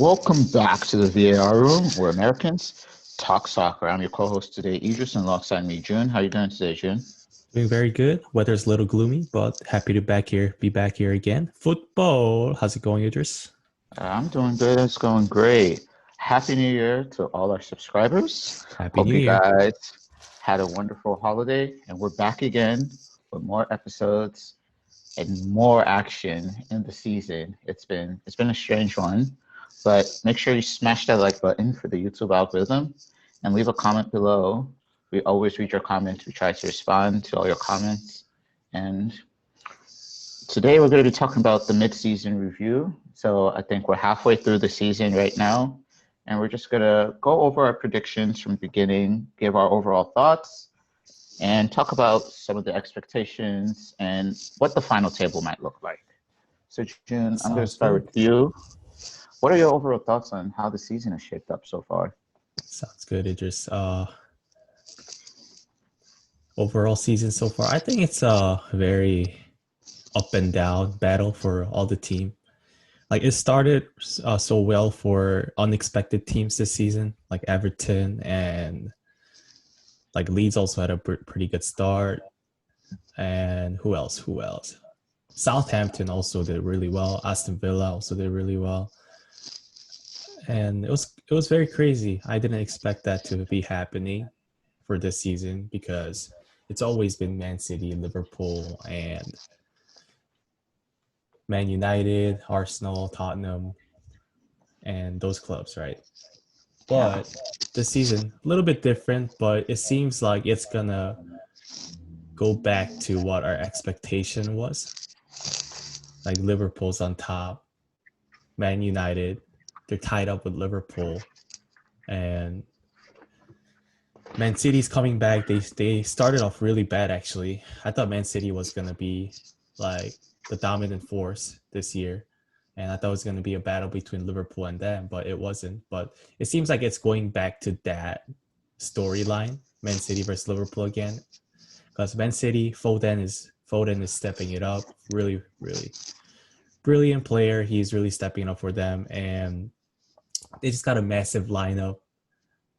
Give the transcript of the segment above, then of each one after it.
Welcome back to the VAR room where Americans talk soccer. I'm your co-host today, Idris, and alongside me, June. How are you doing today, June? Doing very good. Weather's a little gloomy, but happy to be back here again. Football. How's it going, Idris? I'm doing good. It's going great. Happy New Year to all our subscribers. Happy Hope New you Year. guys had a wonderful holiday, and we're back again with more episodes and more action in the season. It's been a strange one, but make sure you smash that like button for the YouTube algorithm and leave a comment below. We always read your comments. We try to respond to all your comments. And today we're going to be talking about the mid-season review. So I think we're halfway through the season right now, and we're just going to go over our predictions from the beginning, give our overall thoughts, and talk about some of the expectations and what the final table might look like. So, June, I'm going to Sounds start good. with you. What are your overall thoughts on how the season has shaped up so far? Sounds good, Idris. Overall season so far, I think it's a very up and down battle for all the team. Like it started so well for unexpected teams this season, like Everton and like Leeds also had a pretty good start. And who else? Who else? Southampton also did really well. Aston Villa also did really well. And it was very crazy. I didn't expect that to be happening for this season because it's always been Man City, Liverpool, and Man United, Arsenal, Tottenham, and those clubs, right? Yeah. But this season, a little bit different, but it seems like it's gonna go back to what our expectation was. Like Liverpool's on top, Man United, they're tied up with Liverpool, and Man City's coming back. They started off really bad actually. I thought Man City was gonna be like the dominant force this year, and I thought it was gonna be a battle between Liverpool and them, but it wasn't. But it seems like it's going back to that storyline, Man City versus Liverpool again, because Man City Foden is stepping it up, really really brilliant player. He's really stepping up for them, and they just got a massive lineup,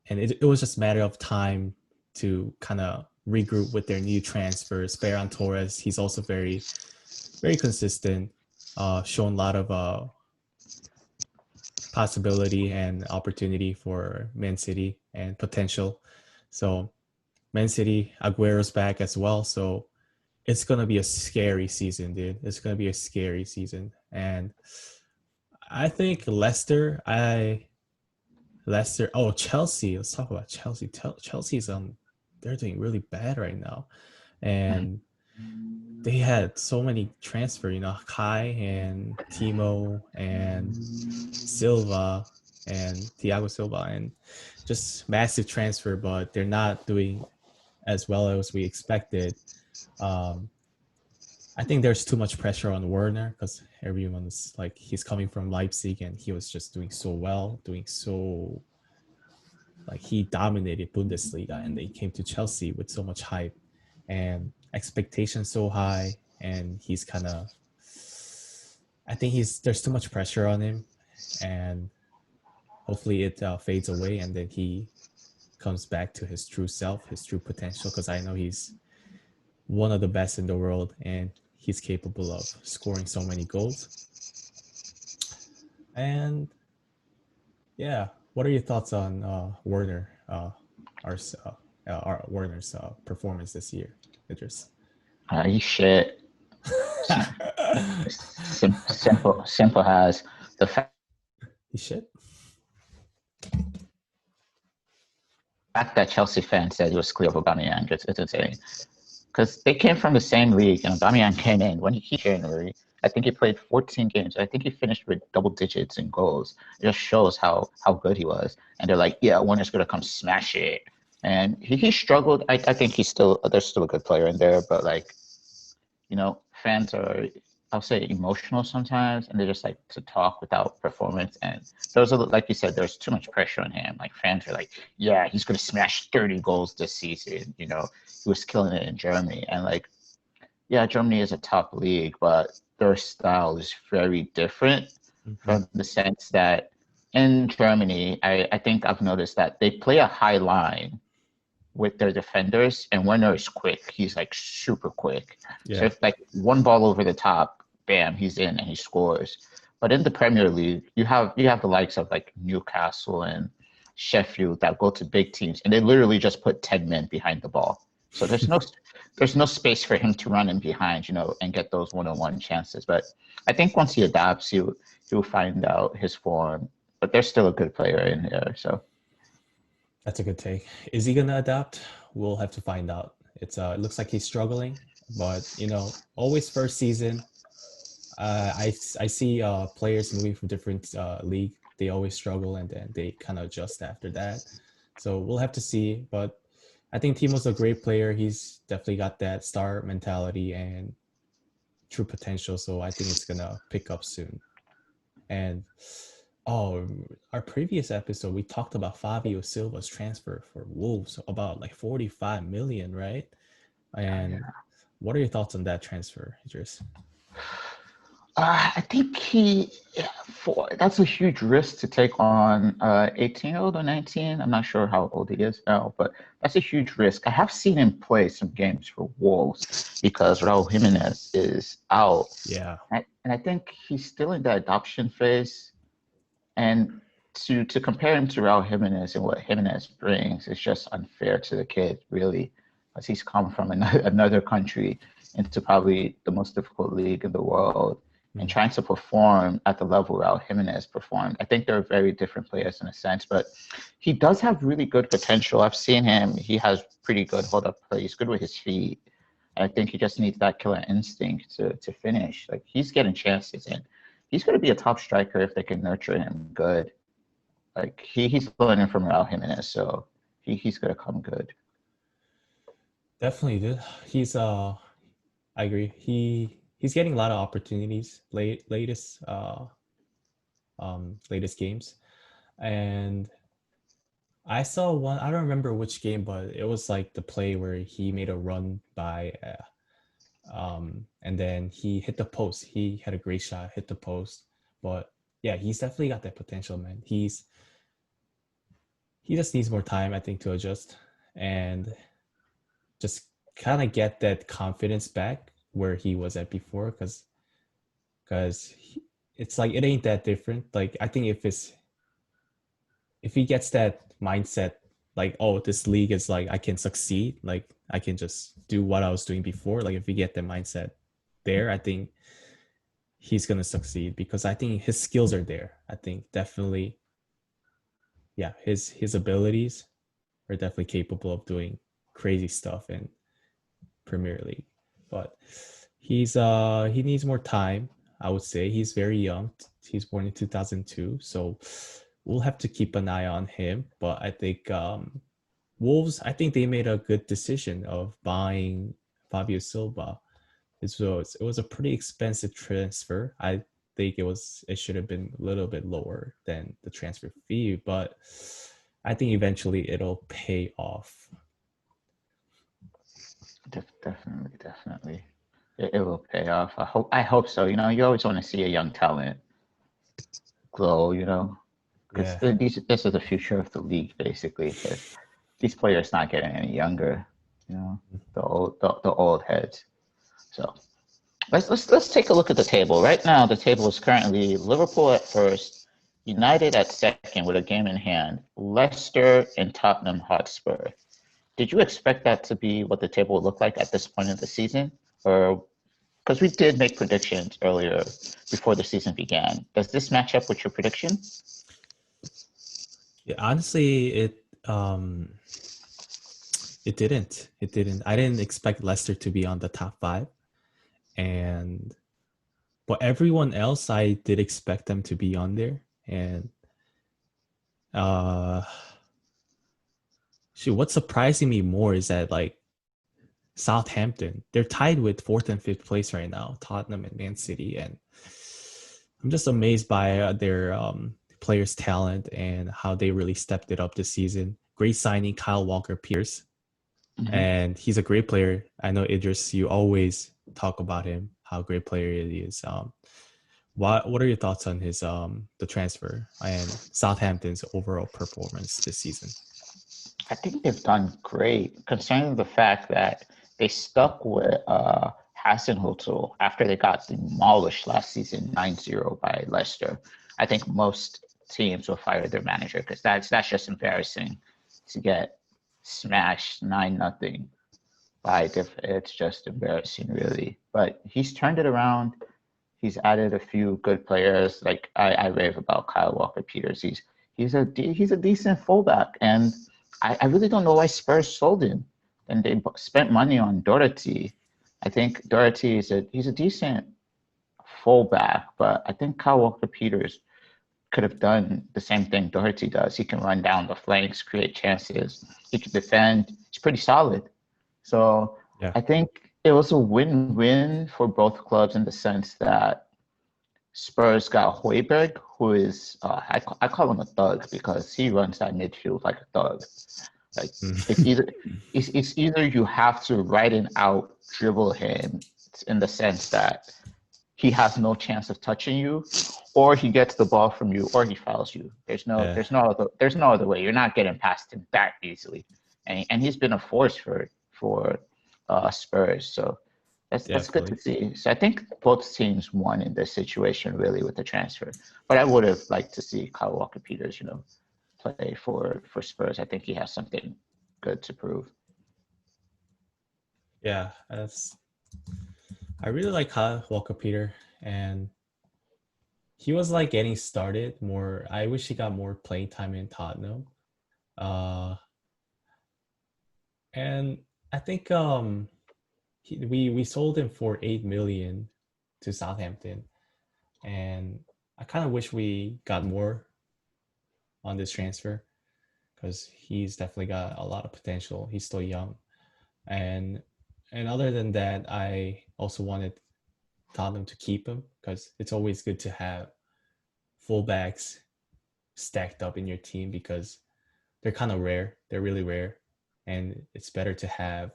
and it was just a matter of time to kind of regroup with their new transfers. Ferran Torres, he's also very, very consistent, shown a lot of possibility and opportunity for Man City and potential. So Man City, Aguero's back as well. So it's going to be a scary season, dude. It's going to be a scary season. And I think Chelsea. Let's talk about Chelsea. Chelsea's they're doing really bad right now, and they had so many transfer. Kai and Timo and Silva and Thiago Silva, and just massive transfer. But they're not doing as well as we expected. Um, I think there's too much pressure on Werner because everyone's like he's coming from Leipzig and he was just doing so well, doing so like he dominated Bundesliga, and they came to Chelsea with so much hype and expectations so high, and he's kind of I think there's too much pressure on him, and hopefully it fades away and then he comes back to his true self, his true potential, because I know he's one of the best in the world and he's capable of scoring so many goals. And yeah, what are your thoughts on Werner, our Werner's performance this year, Idris? You shit. Simple as the fact He should. that Chelsea fans said he was clear of Aubameyang. It's insane. Because they came from the same league, and Aubameyang came in when he January. I think he played 14 games. I think he finished with double digits in goals. It just shows how good he was. And they're like, yeah, Warner's gonna come smash it. And he struggled. I think there's still a good player in there, but like, fans are, I'll say, emotional sometimes, and they just like to talk without performance. And like you said, there's too much pressure on him. Like fans are like, yeah, he's gonna smash 30 goals this season. He was killing it in Germany, and like, yeah, Germany is a top league, but their style is very different Mm-hmm. from the sense that in Germany, I think I've noticed that they play a high line with their defenders, and Werner is quick. He's like super quick. So Yeah. if like one ball over the top, bam, he's in and he scores. But in the Premier League, you have the likes of like Newcastle and Sheffield that go to big teams, and they literally just put 10 men behind the ball. So there's no space for him to run in behind, and get those one-on-one chances. But I think once he adapts, he'll find out his form. But there's still a good player in there. So That's a good take. Is he gonna adapt? We'll have to find out. It looks like he's struggling, but always first season. I see players moving from different league. They always struggle and then they kind of adjust after that. So we'll have to see. But I think Timo's a great player. He's definitely got that star mentality and true potential. So I think it's gonna pick up soon. And our previous episode we talked about Fabio Silva's transfer for Wolves, about like 45 million, right? And what are your thoughts on that transfer, Idris? I think that's a huge risk to take on 18-year-old or 19. I'm not sure how old he is now, but that's a huge risk. I have seen him play some games for Wolves because Raul Jimenez is out. Yeah. And I think he's still in the adoption phase. And to compare him to Raul Jimenez and what Jimenez brings is just unfair to the kid, really, because he's come from another country into probably the most difficult league in the world and trying to perform at the level Raul Jimenez performed. I think they're very different players in a sense, but he does have really good potential. I've seen him. He has pretty good hold-up play. He's good with his feet. I think he just needs that killer instinct to finish. Like, he's getting chances, and he's going to be a top striker if they can nurture him good. Like, he's learning from Raul Jimenez, so he's going to come good. Definitely, dude. I agree. He's getting a lot of opportunities latest games. And I saw one, I don't remember which game, but it was like the play where he made a run by and then he hit the post. He had a great shot, hit the post. But yeah, he's definitely got that potential, man. He just needs more time, I think, to adjust and just kind of get that confidence back where he was at before, because it's like it ain't that different. Like, I think if he gets that mindset, like, oh, this league is like I can succeed, like I can just do what I was doing before. Like, if you get that mindset there, I think he's gonna succeed, because I think his skills are there. I think definitely, yeah, his abilities are definitely capable of doing crazy stuff in Premier League. But he needs more time. I would say he's very young. He's born in 2002, so we'll have to keep an eye on him. But I think Wolves, I think they made a good decision of buying Fabio Silva. It was a pretty expensive transfer. I think it should have been a little bit lower than the transfer fee, but I think eventually it'll pay off. Definitely. It will pay off. I hope so. You always want to see a young talent grow, because Yeah. this is the future of the league, basically. Because these players not getting any younger, the old heads. So let's take a look at the table. Right now, the table is currently Liverpool at first, United at second with a game in hand, Leicester and Tottenham Hotspur. Did you expect that to be what the table would look like at this point of the season? Or because we did make predictions earlier before the season began. Does this match up with your prediction? Yeah, honestly, it didn't. I didn't expect Leicester to be on the top 5. But everyone else, I did expect them to be on there. And what's surprising me more is that, like, Southampton, they're tied with 4th and 5th place right now, Tottenham and Man City, and I'm just amazed by their players' talent and how they really stepped it up this season. Great signing, Kyle Walker-Peters, and he's a great player. I know, Idris, you always talk about him, how great player he is. What are your thoughts on his the transfer and Southampton's overall performance this season? I think they've done great, considering the fact that they stuck with Hasenhuttl after they got demolished last season 9-0 by Leicester. I think most teams will fire their manager because that's just embarrassing to get smashed 9-0 by it's just embarrassing, really. But he's turned it around. He's added a few good players. Like I rave about Kyle Walker-Peters. He's a decent fullback, and I really don't know why Spurs sold him. And they spent money on Doherty. I think Doherty he's a decent fullback, but I think Kyle Walker-Peters could have done the same thing Doherty does. He can run down the flanks, create chances. He can defend. He's pretty solid. So Yeah. I think it was a win-win for both clubs in the sense that Spurs got Højbjerg, who is I call him a thug because he runs that midfield like a thug. Like it's either you have to right and out dribble him in the sense that he has no chance of touching you, or he gets the ball from you, or he fouls you. There's no other way. You're not getting past him that easily, and he's been a force for Spurs. So that's good to see. So I think both teams won in this situation really with the transfer. But I would have liked to see Kyle Walker-Peters, play for Spurs. I think he has something good to prove. Yeah, I really like Kyle Walker-Peters, and he was like getting started more. I wish he got more playing time in Tottenham. And I think we sold him for 8 million to Southampton, and I kind of wish we got more on this transfer because he's definitely got a lot of potential. He's still young, and other than that, I also wanted Tottenham to keep him because it's always good to have fullbacks stacked up in your team because they're kind of rare. They're really rare, and it's better to have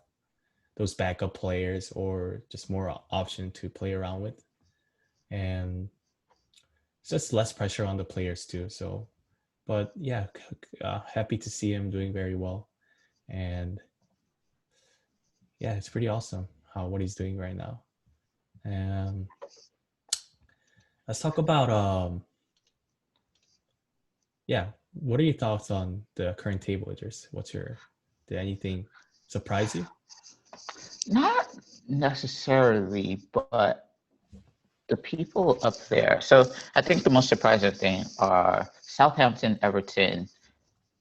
those backup players or just more option to play around with, and it's just less pressure on the players too. So, but yeah, happy to see him doing very well, and yeah, it's pretty awesome what he's doing right now. And let's talk about what are your thoughts on the current table leaders? Did anything surprise you? Not necessarily, but the people up there. So I think the most surprising thing are Southampton, Everton,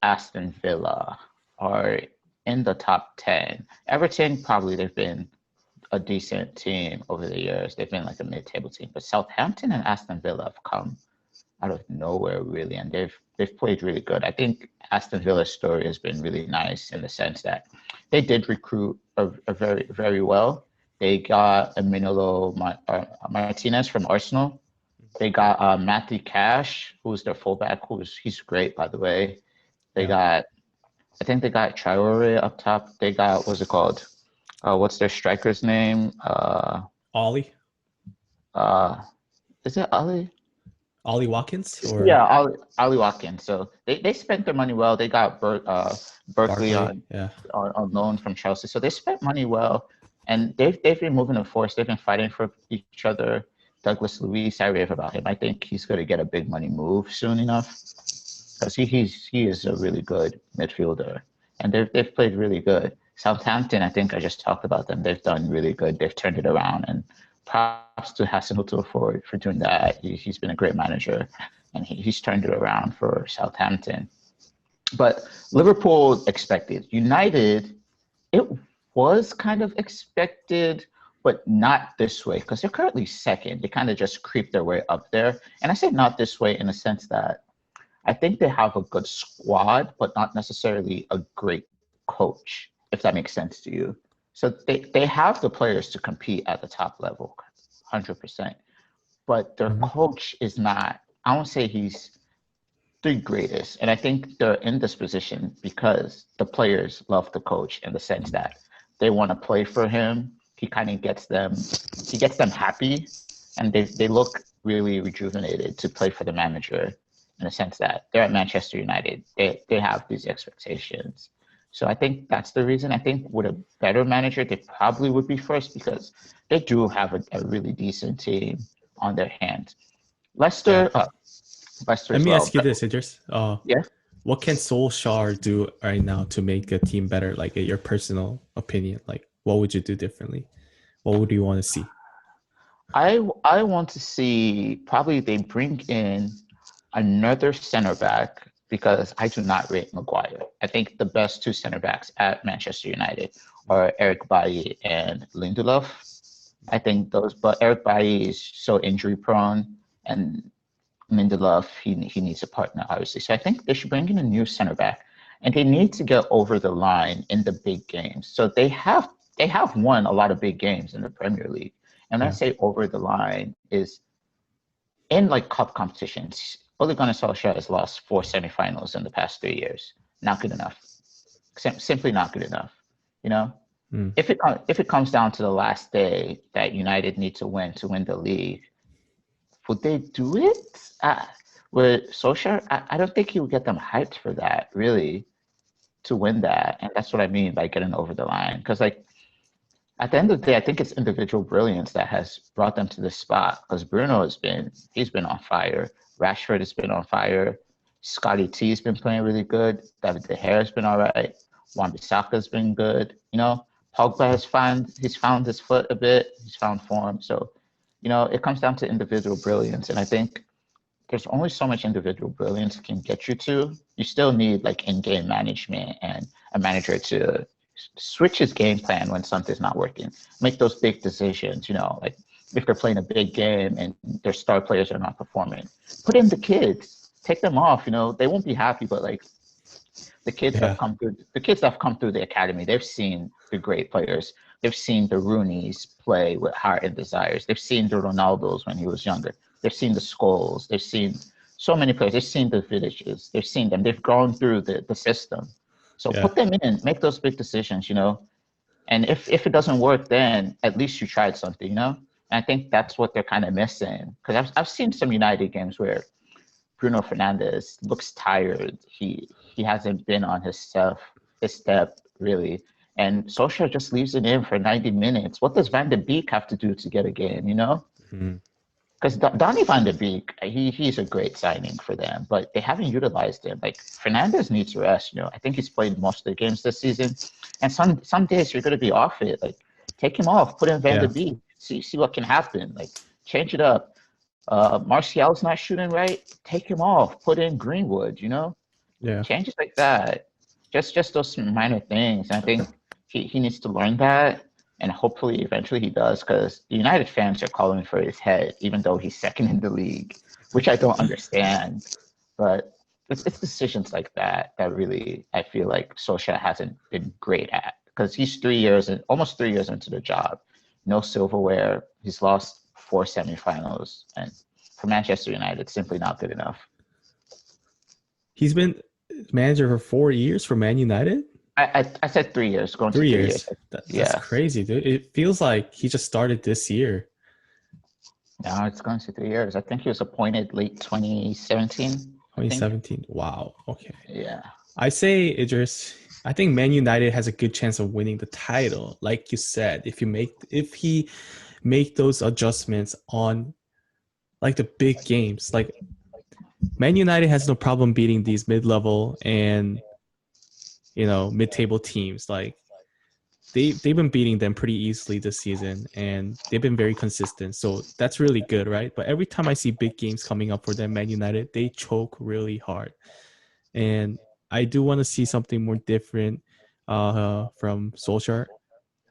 Aston Villa are in the top 10. Everton, probably they've been a decent team over the years. They've been like a mid-table team, but Southampton and Aston Villa have come out of nowhere really, and they've played really good. I think Aston Villa's story has been really nice in the sense that they did recruit a very, very well. They got Emilio Martinez from Arsenal. They got Matthew Cash, who's their fullback, he's great, by the way. I think they got Traore up top. They got, what's it called? What's their striker's name? Ollie. Is it Ollie? Ollie Watkins? Yeah, Ollie Watkins. So they spent their money well. They got Berkeley on loan from Chelsea. So they spent money well, and they've been moving a force. They've been fighting for each other. Douglas Luiz, I rave about him. I think he's going to get a big money move soon enough because he is a really good midfielder, and they've played really good. Southampton, I think I just talked about them. They've done really good. They've turned it around, and props to Hasenhuttl for doing that. He's been a great manager, and he's turned it around for Southampton. But Liverpool expected. United, it was kind of expected, but not this way because they're currently second. They kind of just creep their way up there. And I say not this way in the sense that I think they have a good squad, but not necessarily a great coach, if that makes sense to you. So they have the players to compete at the top level, 100%. But their coach is not, I won't say he's the greatest. And I think they're in this position because the players love the coach in the sense that they want to play for him. He kind of gets them happy, and they look really rejuvenated to play for the manager, in the sense that they're at Manchester United. They have these expectations. So I think that's the reason. I think with a better manager, they probably would be first because they do have a really decent team on their hands. Yeah. Leicester, Leicester Let as me well. ask you this, Idris. Yeah, What can Solskjaer do right now to make a team better? Like, in your personal opinion, like, what would you do differently? What would you want to see? I want to see probably they bring in another center back because I do not rate Maguire. I think the best two center backs at Manchester United are Eric Bailly and Lindelof. I think those, but Eric Bailly is so injury prone, and Lindelof he needs a partner obviously. So I think they should bring in a new center back, and they need to get over the line in the big games. So they have won a lot of big games in the Premier League, and when I Yeah. say over the line is in like cup competitions. Ole Gunnar Solskjaer has lost 4 semifinals in the past 3 years. Not good enough. Simply not good enough. You know, Mm. if it comes down to the last day that United need to win the league, would they do it? With Solskjaer, I don't think he would get them hyped for that, really, to win that. And that's what I mean by getting over the line. Because, like, at the end of the day, I think it's individual brilliance that has brought them to this spot. Because Bruno he's been on fire. Rashford has been on fire. Scotty T's been playing really good. David De Gea has been all right. Wan-Bissaka's been good. You know, Pogba he's found his foot a bit. He's found form. So, it comes down to individual brilliance. And I think there's only so much individual brilliance can get you to. You still need like in-game management and a manager to switch his game plan when something's not working. Make those big decisions, like if they're playing a big game and their star players are not performing, put in the kids, take them off. They won't be happy, but like Yeah. the kids that have come through the academy, they've seen the great players. They've seen the Rooneys play with heart and desires. They've seen the Ronaldos when he was younger. They've seen the Scholes. They've seen so many players. They've seen the Vidiches. They've seen them. They've gone through the system. So Yeah. put them in, make those big decisions, And if it doesn't work, then at least you tried something, And I think that's what they're kind of missing. Because I've seen some United games where Bruno Fernandes looks tired. He hasn't been on his step really. And Solskjaer just leaves it in for 90 minutes. What does Van de Beek have to do to get a game, Mm. Because Donny Van de Beek, he's a great signing for them, but they haven't utilized him. Like Fernandez needs rest. I think he's played most of the games this season, and some days you're going to be off it. Like take him off, put in Van de Yeah. Beek, see what can happen. Like change it up. Martial's not shooting right, take him off, put in Greenwood. Yeah. Changes like that. Just those minor things. And I think he needs to learn that. And hopefully, eventually, he does, because the United fans are calling for his head, even though he's second in the league, which I don't understand. But it's decisions like that really I feel like Solskjaer hasn't been great at, because he's almost 3 years into the job. No silverware. He's lost 4 semifinals, and for Manchester United, it's simply not good enough. He's been manager for 4 years for Man United. I said 3 years, going 3 to 3 years. years. That's crazy, dude. It feels like he just started this year. No, it's going to 3 years. I think he was appointed late 2017. 2017. Wow. Okay. Yeah. I say, Idris, I think Man United has a good chance of winning the title. Like you said, if he make those adjustments on like the big games, like Man United has no problem beating these mid-level and mid-table teams. Like they've been beating them pretty easily this season, and they've been very consistent. So that's really good, right? But every time I see big games coming up for them, Man United, they choke really hard. And I do want to see something more different from Solskjaer.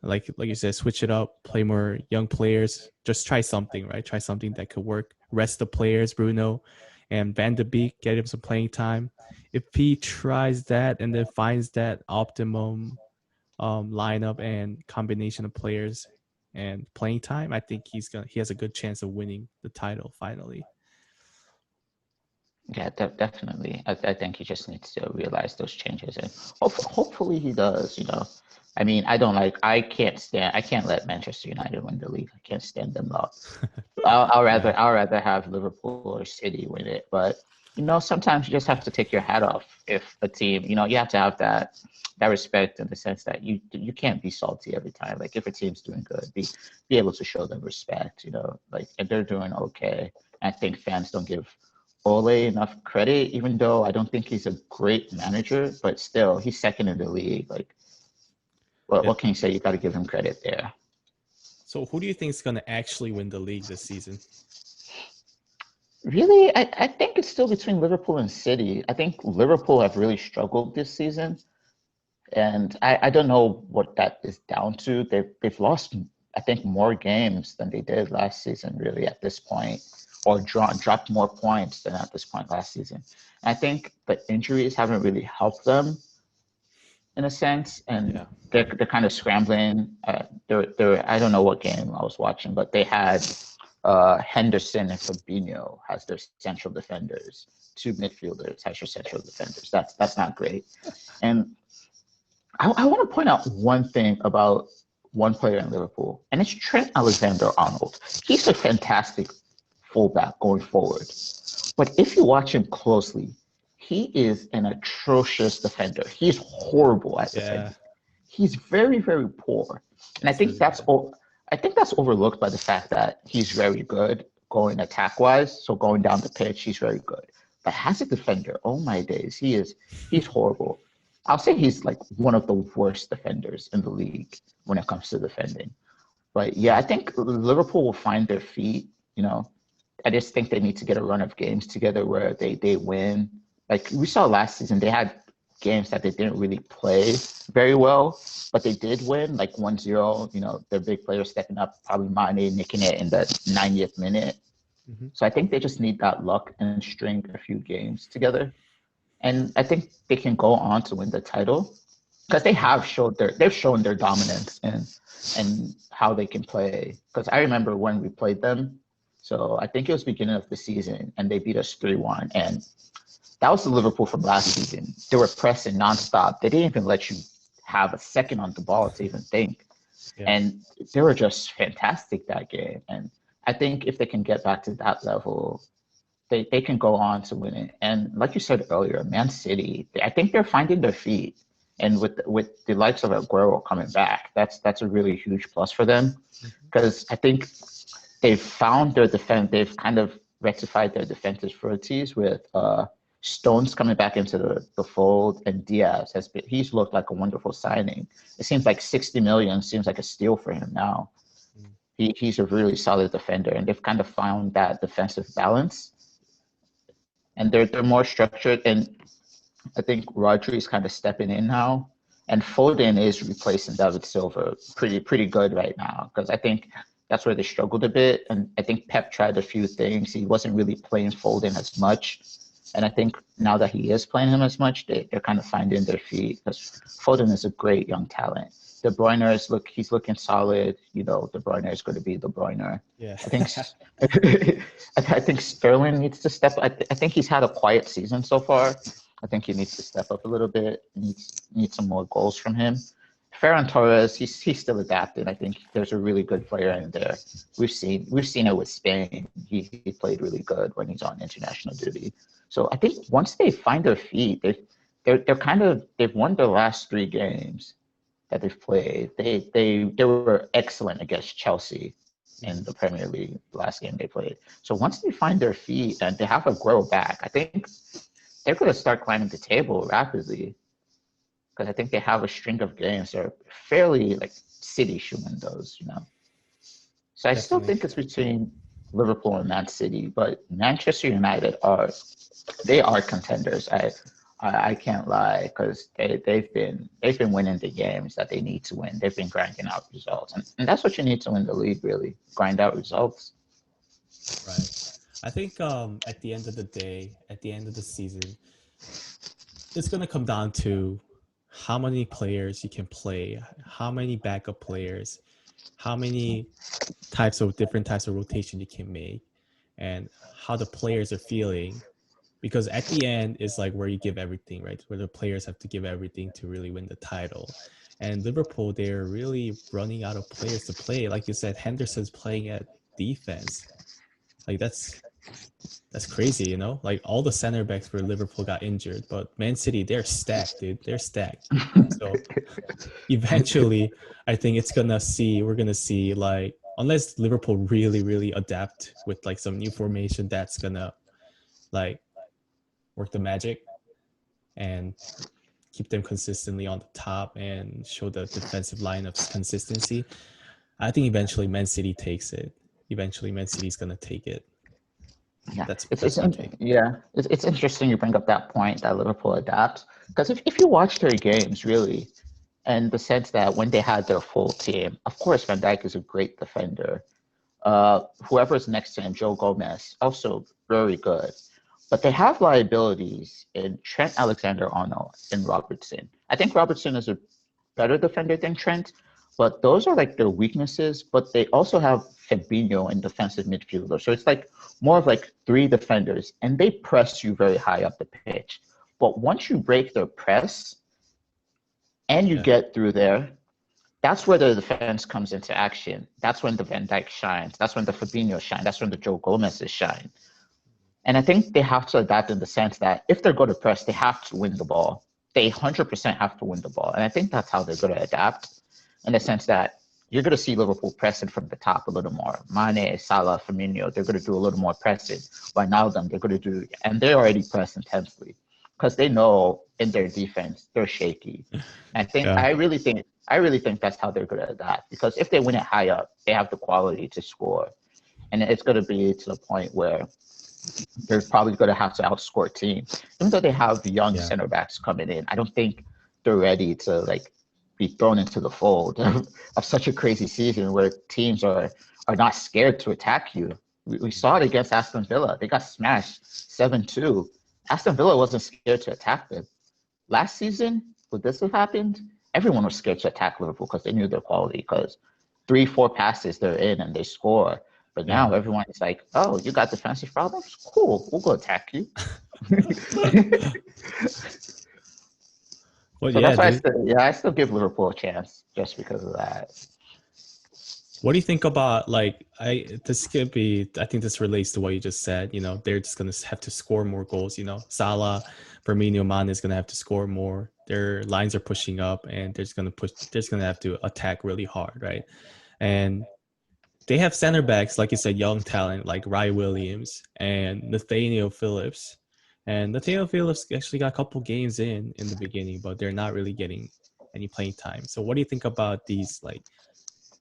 Like you said, switch it up, play more young players. Just try something, right? Try something that could work. Rest the players, Bruno and Van de Beek, get him some playing time. If he tries that and then finds that optimum lineup and combination of players and playing time, I think he has a good chance of winning the title finally. Yeah, definitely. I think he just needs to realize those changes, and hopefully he does. I mean, I can't let Manchester United win the league. I can't stand them up. Yeah. I'll rather have Liverpool or City win it. But sometimes you just have to take your hat off if a team, you have to have that respect in the sense that you can't be salty every time. Like if a team's doing good, be able to show them respect. Like if they're doing okay. I think fans don't give Ole enough credit, even though I don't think he's a great manager, but still he's second in the league. Like Yeah. what can you say? You got to give him credit there. So who do you think is going to actually win the league this season? Really, I think it's still between Liverpool and City. I think Liverpool have really struggled this season, and I don't know what that is down to. They've lost, I think, more games than they did last season, really, at this point, or dropped more points than at this point last season. And I think the injuries haven't really helped them in a sense, and Yeah. they're kind of scrambling. I don't know what game I was watching, but they had Henderson and Fabinho as their central defenders, two midfielders as your central defenders. That's not great. And I want to point out one thing about one player in Liverpool, and it's Trent Alexander-Arnold. He's a fantastic fullback going forward, but if you watch him closely, he is an atrocious defender. He's horrible at defending. He's very, very poor, and I think that's overlooked by the fact that he's very good going attack wise. So going down the pitch, he's very good. But as a defender, oh my days, he's horrible. I'll say he's like one of the worst defenders in the league when it comes to defending. But yeah, I think Liverpool will find their feet. I just think they need to get a run of games together where they win. Like we saw last season, they had games that they didn't really play very well, but they did win, like 1-0. Their big players stepping up, probably Mane nicking it in the 90th minute. Mm-hmm. So I think they just need that luck and string a few games together. And I think they can go on to win the title because they've shown their dominance and how they can play. Because I remember when we played them, so I think it was beginning of the season, and they beat us 3-1. And that was the Liverpool from last season. They were pressing nonstop. They didn't even let you have a second on the ball to even think. Yeah. And they were just fantastic that game. And I think if they can get back to that level, they can go on to win it. And like you said earlier, Man City, I think they're finding their feet. And with the likes of Aguero coming back, that's a really huge plus for them. Because I think they've found their defense. They've kind of rectified their defensive frailties with Stones coming back into the fold, and Diaz he's looked like a wonderful signing. It seems like 60 million seems like a steal for him now. He's a really solid defender, and they've kind of found that defensive balance. And they're more structured, and I think Rodri is kind of stepping in now, and Foden is replacing David Silva pretty good right now, because I think that's where they struggled a bit. And I think Pep tried a few things. He wasn't really playing Foden as much. And I think now that he is playing him as much, they're kind of finding their feet, because Foden is a great young talent. De Bruyne he's looking solid. De Bruyne is going to be De Bruyne. Yeah. I think Sterling needs to step. I think he's had a quiet season so far. I think he needs to step up a little bit. Needs some more goals from him. Ferran Torres, he's still adapting. I think there's a really good player in there. We've seen it with Spain. He played really good when he's on international duty. So I think once they find their feet, they've won their last 3 games that they've played. They were excellent against Chelsea in the Premier League last game they played. So once they find their feet and they have Aguero back, I think they're going to start climbing the table rapidly, because I think they have a string of games that are fairly like City should win those. So I still think it's between Liverpool and Man City, but Manchester United are contenders. I can't lie, because they've been winning the games that they need to win. They've been grinding out results, and that's what you need to win the league, really. Grind out results. Right. I think at the end of the day, at the end of the season, it's going to come down to how many players you can play, how many backup players, how many different types of rotation you can make, and how the players are feeling because at the end is like where you give everything, right? Where the players have to give everything to really win the title. And Liverpool, they're really running out of players to play. Like you said, Henderson's playing at defense. Like that's crazy, you know? Like all the center backs for Liverpool got injured, but Man City, they're stacked, dude. They're stacked. So eventually, I think we're gonna see like, unless Liverpool really, really adapt with like some new formation that's gonna like work the magic and keep them consistently on the top and show the defensive lineup's consistency. I think eventually Man City takes it. Eventually Man City's gonna take it. Yeah, That's my take. it's interesting you bring up that point that Liverpool adapts, because if you watch their games really, and the sense that when they had their full team, of course Van Dijk is a great defender. Whoever's next to him, Joe Gomez, also very good. But they have liabilities in Trent Alexander-Arnold and Robertson. I think Robertson is a better defender than Trent, but those are like their weaknesses. But they also have Fabinho in defensive midfielder. So it's like more of like three defenders, and they press you very high up the pitch. But once you break their press and you get through there, that's where the defense comes into action. That's when the Van Dijk shines. That's when the Fabinho shine. That's when the Joe Gomez's shine. And I think they have to adapt in the sense that if they're going to press, they have to win the ball. They 100% have to win the ball. And I think that's how they're going to adapt, in the sense that you're going to see Liverpool pressing from the top a little more. Mane, Salah, Firmino, they're going to do a little more pressing. Wijnaldum, they're going to do, and they already press intensely because they know in their defense they're shaky. And I really think that's how they're going to adapt, because if they win it high up, they have the quality to score, and it's going to be to the point where they're probably going to have to outscore teams. Even though they have young center backs coming in, I don't think they're ready to like be thrown into the fold of such a crazy season where teams are not scared to attack you. We saw it against Aston Villa. They got smashed 7-2. Aston Villa wasn't scared to attack them. Last season, would this have happened? Everyone was scared to attack Liverpool because they knew their quality, because 3-4 passes they're in and they score. But now everyone is like, oh, you got defensive problems? Cool, we'll go attack you. Well, so that's why I still give Liverpool a chance just because of that. What do you think about I think this relates to what you just said. You know, they're just gonna have to score more goals. You know, Salah, Firmino, Mane is gonna have to score more. Their lines are pushing up, and they're just gonna have to attack really hard, right? And they have center backs, like you said, young talent like Rai Williams and Nathaniel Phillips. And Nathaniel Phillips actually got a couple games in the beginning, but they're not really getting any playing time. So what do you think about these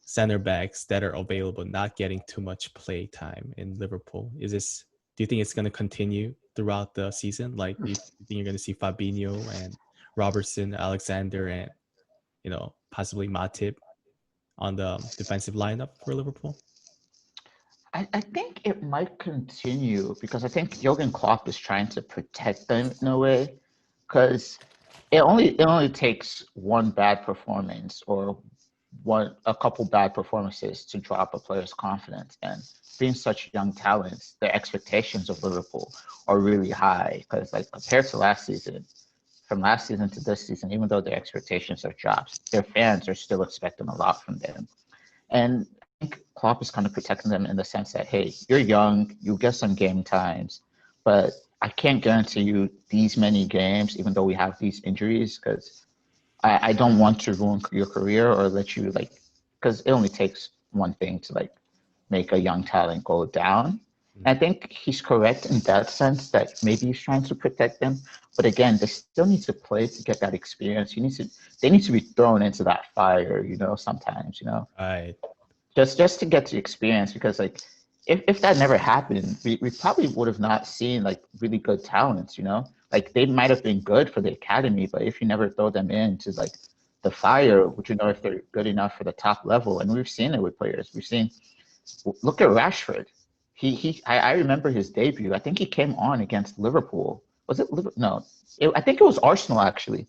center backs that are available not getting too much play time in Liverpool? Do you think it's going to continue throughout the season? Like, do you think you're going to see Fabinho and Robertson, Alexander, and possibly Matip on the defensive lineup for Liverpool? I think it might continue, because I think Jurgen Klopp is trying to protect them in a way, because it only takes one bad performance or a couple bad performances to drop a player's confidence. And being such young talents, the expectations of Liverpool are really high, because compared to last season, from last season to this season, even though their expectations have dropped, their fans are still expecting a lot from them. And I think Klopp is kind of protecting them in the sense that, hey, you're young, you'll get some game times, but I can't guarantee you these many games, even though we have these injuries, because I don't want to ruin your career or let you because it only takes one thing to make a young talent go down. I think he's correct in that sense, that maybe he's trying to protect them. But again, they still need to play to get that experience. They need to be thrown into that fire, sometimes, Right. Just to get the experience, because if that never happened, we probably would have not seen really good talents, they might have been good for the academy, but if you never throw them into the fire, would you know if they're good enough for the top level? And we've seen it with players. Look at Rashford. I remember his debut. I think he came on against Liverpool. Was it Liverpool? No, I think it was Arsenal actually.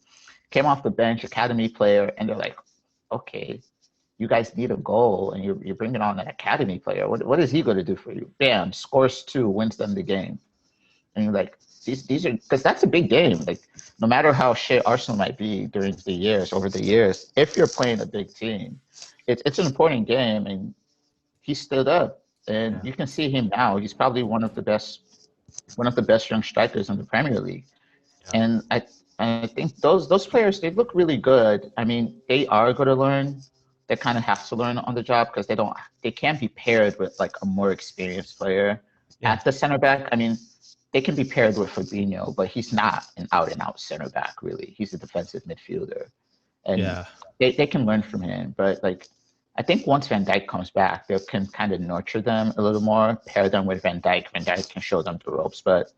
Came off the bench, academy player, and they're like, okay, you guys need a goal, and you're bringing on an academy player. What is he going to do for you? Bam, scores 2, wins them the game. And you're like, These are because that's a big game. Like no matter how shit Arsenal might be during the years, over the years, if you're playing a big team, it's an important game, and he stood up. And Yeah. you can see him now. He's probably one of the best young strikers in the Premier League. Yeah. And I think those players, they look really good. I mean, they are going to learn. They kind of have to learn on the job because they can't be paired with like a more experienced player Yeah. at the center back. I mean, they can be paired with Fabinho, but he's not an out and out center back really. He's a defensive midfielder, and Yeah. they can learn from him. But like, I think once Van Dijk comes back, they can kind of nurture them a little more, pair them with Van Dijk. Van Dijk can show them the ropes, but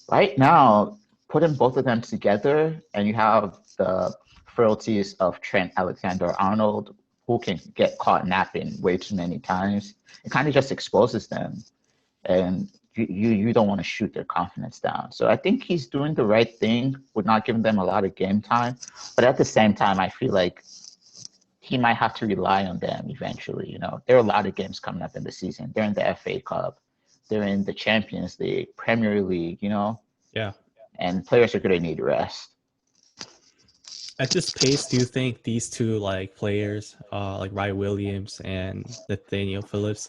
right now, putting both of them together, and you have the frailties of Trent Alexander-Arnold, who can get caught napping way too many times. It kind of just exposes them, and you don't want to shoot their confidence down. So I think he's doing the right thing with not giving them a lot of game time, but at the same time, I feel like he might have to rely on them eventually. There are a lot of games coming up in the season. They're in the FA Cup, they're in the Champions League, Premier League. Yeah. And players are going to need rest. At this pace, do you think these two like players, like Ryan Williams and Nathaniel Phillips,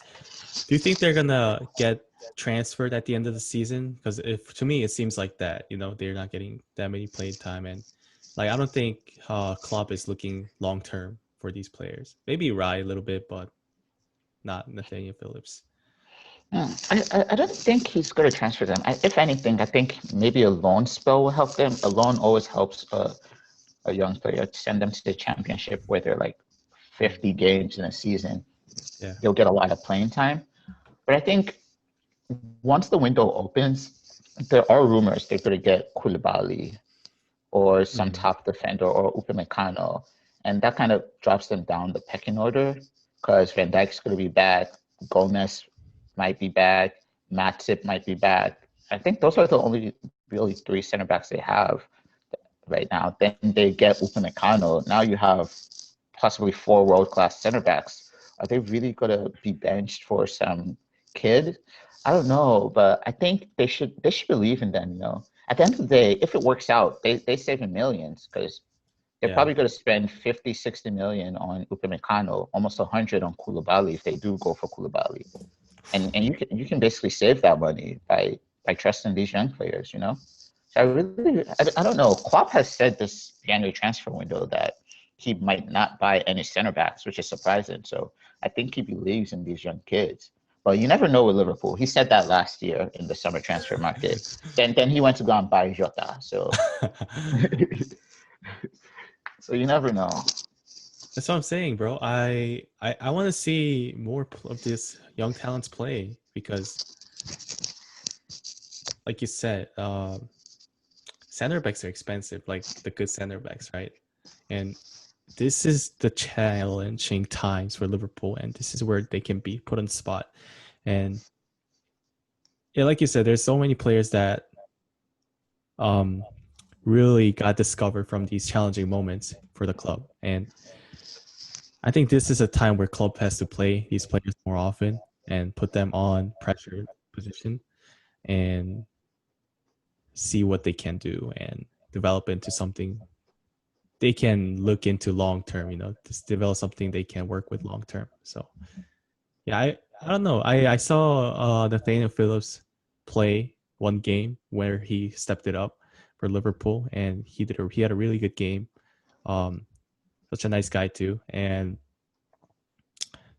do you think they're gonna get transferred at the end of the season? Because if to me it seems like that, they're not getting that many playing time, and like I don't think Klopp is looking long term for these players. Maybe Ryan a little bit, but not Nathaniel Phillips. I don't think he's going to transfer them. If anything, I think maybe a loan spell will help them. A loan always helps a young player. Send them to the championship where they're like 50 games in a season. Yeah. They'll get a lot of playing time. But I think once the window opens, there are rumors they're going to get Koulibaly or some top defender or Upamecano. And that kind of drops them down the pecking order because Van Dijk's going to be back. Gomez might be back. Matip might be back. I think those are the only really three center backs they have right now. Then they get Upamecano. Now you have possibly four world-class center backs. Are they really going to be benched for some kid? I don't know, but I think they should believe in them. At the end of the day, if it works out, they save millions because they're probably going to spend 50, 60 million on Upamecano, almost 100 on Koulibaly if they do go for Koulibaly. And you can basically save that money by trusting these young players, So I don't know. Klopp has said this January transfer window that he might not buy any center backs, which is surprising. So I think he believes in these young kids. But you never know with Liverpool. He said that last year in the summer transfer market. Then he went to go and buy Jota. So so you never know. That's what I'm saying, bro. I want to see more of this young talents play because, like you said, center backs are expensive, like the good center backs, right? And this is the challenging times for Liverpool, and this is where they can be put on the spot. And yeah, like you said, there's so many players that really got discovered from these challenging moments for the club. And I think this is a time where club has to play these players more often and put them on pressure position and see what they can do and develop into something they can look into long term, to develop something they can work with long term. So yeah, I don't know. I saw Nathaniel Phillips play one game where he stepped it up for Liverpool and he had a really good game. Such a nice guy too. And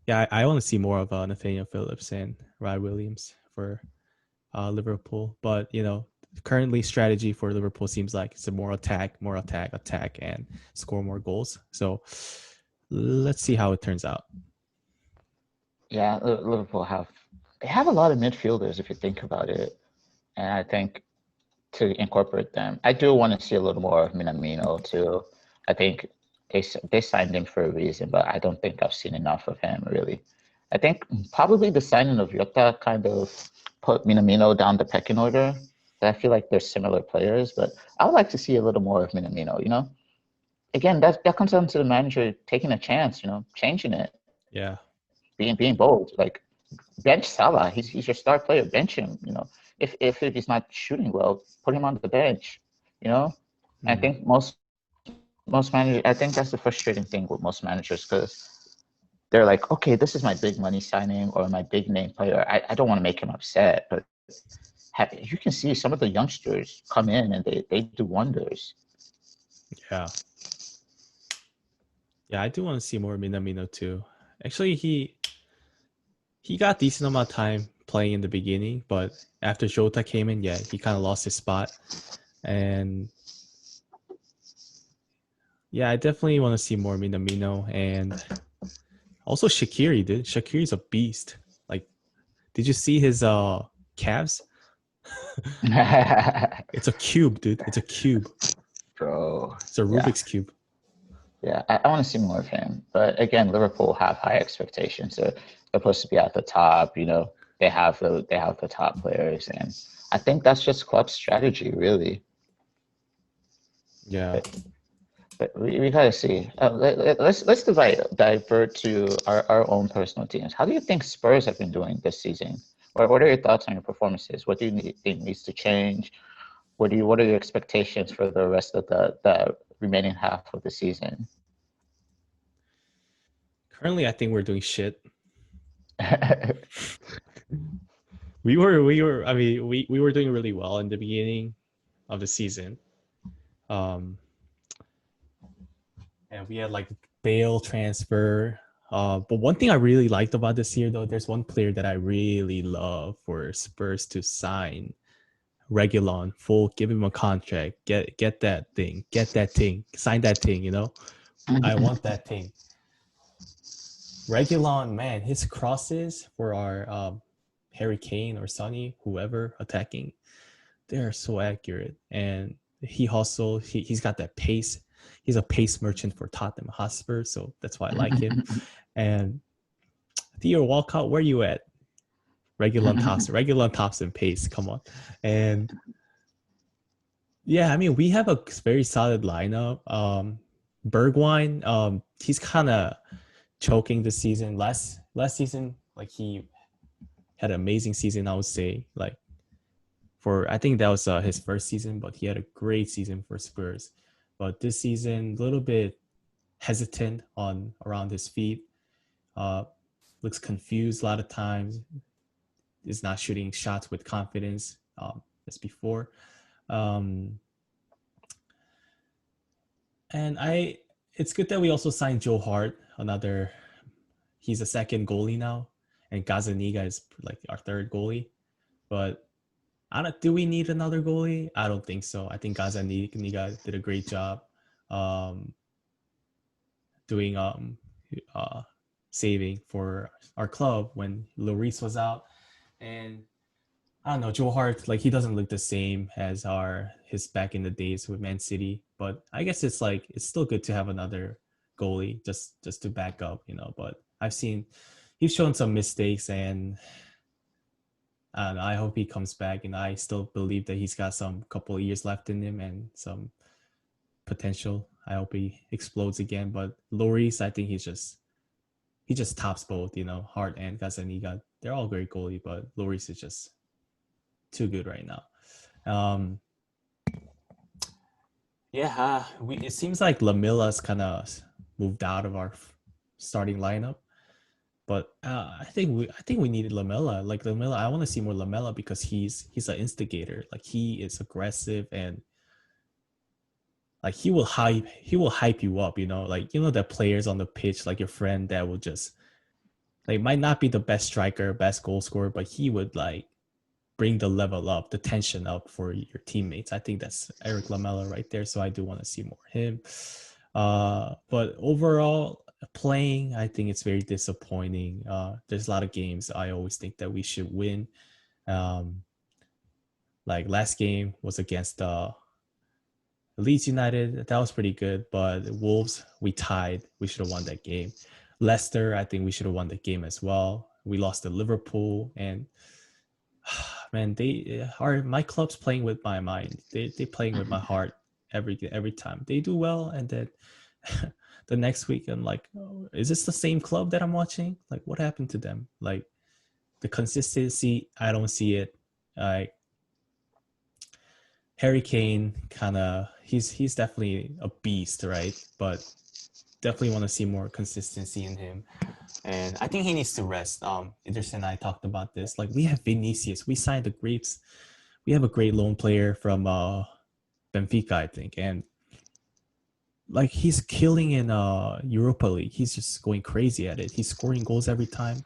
yeah, I want to see more of Nathaniel Phillips and Ryan Williams for Liverpool. But currently strategy for Liverpool seems like it's a more attack, and score more goals. So let's see how it turns out. Yeah, Liverpool have a lot of midfielders if you think about it, and I think to incorporate them, I do want to see a little more of Minamino too. I think they signed him for a reason, but I don't think I've seen enough of him really. I think probably the signing of Jota kind of put Minamino down the pecking order. I feel like they're similar players, but I would like to see a little more of Minamino. Again, that comes down to the manager taking a chance, changing it. Yeah. Being bold. Like bench Salah, he's your star player. Bench him. if he's not shooting well, put him on the bench. You know, I Mm. think most managers. I think that's the frustrating thing with most managers because they're like, okay, this is my big money signing or my big name player. I don't want to make him upset, but you can see some of the youngsters come in and they do wonders. Yeah. Yeah, I do want to see more Minamino too. Actually, he got decent amount of time playing in the beginning, but after Jota came in, yeah, he kind of lost his spot. And yeah, I definitely want to see more Minamino and also Shaqiri, dude. Shaqiri's a beast. Like, did you see his calves? It's a cube, dude. It's a cube. Bro, It's a yeah. Rubik's cube. Yeah, I want to see more of him. But again, Liverpool have high expectations. They're supposed to be at the top. You know, they have the top players, and I think that's just club strategy, really. Yeah. But we gotta see. Let's divert to our own personal teams. How do you think Spurs have been doing this season? Or what are your thoughts on your performances? What do you think needs to change? What are your expectations for the rest of the remaining half of the season? Currently, I think we're doing shit. We were doing really well in the beginning of the season. Um, and we had like Bale transfer. But one thing I really liked about this year, though, there's one player that I really love for Spurs to sign. Regulon, full, give him a contract, get that thing, sign that thing. You know, I want that thing. Regulon, man, his crosses for our Harry Kane or Sonny, whoever attacking, they are so accurate. And he hustle, he's got that pace. He's a pace merchant for Tottenham Hotspur, so that's why I like him. And Theo Walcott, where you at? Regular tops and pace. Come on. And yeah, I mean, we have a very solid lineup. Bergwijn, he's kind of choking this season. Last season, like he had an amazing season, I would say. Like I think that was his first season, but he had a great season for Spurs. But this season, a little bit hesitant on around his feet. Looks confused a lot of times. Is not shooting shots with confidence as before. And it's good that we also signed Joe Hart, another. He's a second goalie now, and Gazaniga is like our third goalie. But do we need another goalie? I don't think so. I think Gazaniga did a great job doing saving for our club when Lloris was out. And I don't know, Joe Hart, like he doesn't look the same as his back in the days with Man City. But I guess it's still good to have another goalie just to back up, you know. But he's shown some mistakes, and I hope he comes back. And I still believe that he's got some couple of years left in him and some potential. I hope he explodes again. But Lloris, I think he just tops both, you know, Hart and Gazaniga. They're all great goalie, but Lloris is just too good right now. It seems like Lamilla's kind of moved out of our starting lineup, but I think we needed Lamella. Like Lamella, I want to see more Lamella because he's an instigator. Like he is aggressive and like he will hype you up. You know, like you know the players on the pitch, like your friend that will just like might not be the best striker, best goal scorer, but he would like bring the level up, the tension up for your teammates. I think that's Eric Lamela right there. So I do want to see more of him. But overall, playing, I think it's very disappointing. There's a lot of games I always think that we should win. Like last game was against Leeds United. That was pretty good. But Wolves, we tied. We should have won that game. Leicester, I think we should have won the game as well. We lost to Liverpool, and man, my club's playing with my mind. They playing with my heart every time. They do well, and then the next week I'm like, oh, is this the same club that I'm watching? Like, what happened to them? Like the consistency, I don't see it. Like Harry Kane he's definitely a beast, right? But definitely want to see more consistency in him. And I think he needs to rest. Idris and I talked about this. Like we have Vinicius. We signed the grapes. We have a great loan player from Benfica, I think. And like he's killing in Europa League. He's just going crazy at it. He's scoring goals every time.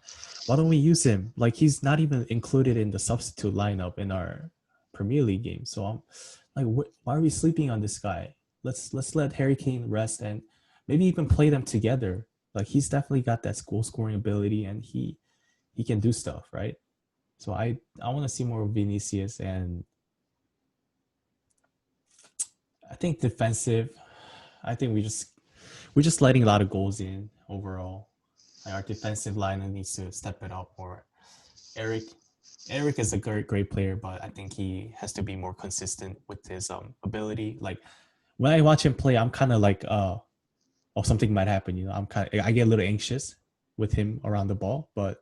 Why don't we use him? Like he's not even included in the substitute lineup in our Premier League game. So I'm like, why are we sleeping on this guy? Let's let Harry Kane rest and maybe even play them together. Like he's definitely got that goal scoring ability and he can do stuff, right? So I want to see more of Vinicius, and I think defensive. I think we're just letting a lot of goals in overall. Like our defensive line needs to step it up more. Eric is a great player, but I think he has to be more consistent with his ability. Like when I watch him play, I'm kind of like oh, something might happen. You know, I get a little anxious with him around the ball, but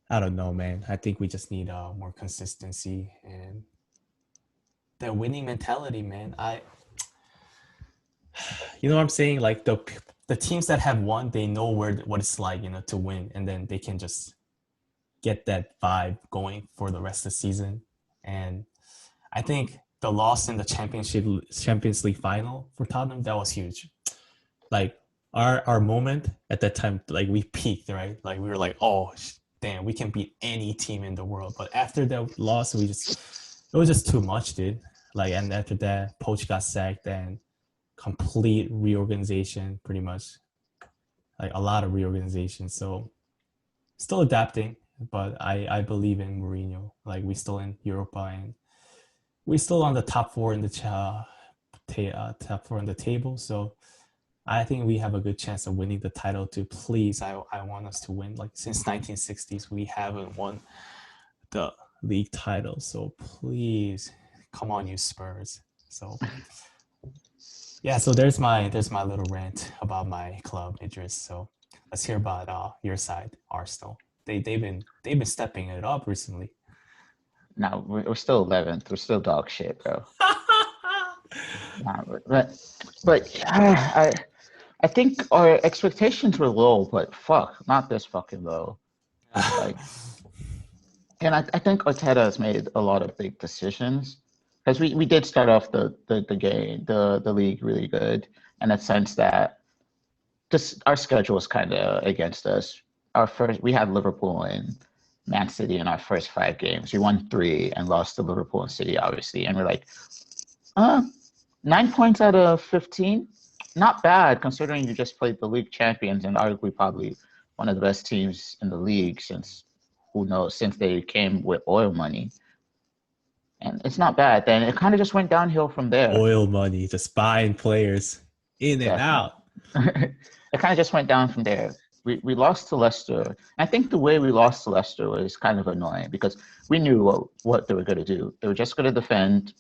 I don't know, man. I think we just need more consistency and the winning mentality, man. You know what I'm saying? Like the teams that have won, they know what it's like, you know, to win, and then they can just get that vibe going for the rest of the season. And I think the loss in the Champions League final for Tottenham, that was huge. Like our moment at that time, like we peaked, right? Like we were like, oh damn, we can beat any team in the world. But after that loss, it was just too much, dude. Like, and after that, Poach got sacked and complete reorganization, pretty much. Like a lot of reorganization. So still adapting, but I believe in Mourinho. Like we still in Europa and we still on the top four in the top four in the table. So I think we have a good chance of winning the title too. Please, I want us to win. Like since 1960s, we haven't won the league title. So please, come on, you Spurs. So yeah, so there's my little rant about my club, Idris. So let's hear about your side, Arsenal. They've been stepping it up recently. No, we're still 11th. We're still dog shit, bro. Nah, but I think our expectations were low, but fuck, not this fucking low. Like, and I think Arteta has made a lot of big decisions because we did start off the game, the league really good in a sense that just our schedule was kind of against us. We had Liverpool and Man City in our first 5 games. We won 3 and lost to Liverpool and City, obviously. And we're like, 9 points out of 15, not bad considering you just played the league champions and arguably probably one of the best teams in the league since they came with oil money. And it's not bad. Then it kind of just went downhill from there. Oil money, just buying players in and out. It kind of just went down from there. We lost to Leicester. I think the way we lost to Leicester was kind of annoying because we knew what they were going to do. They were just going to defend,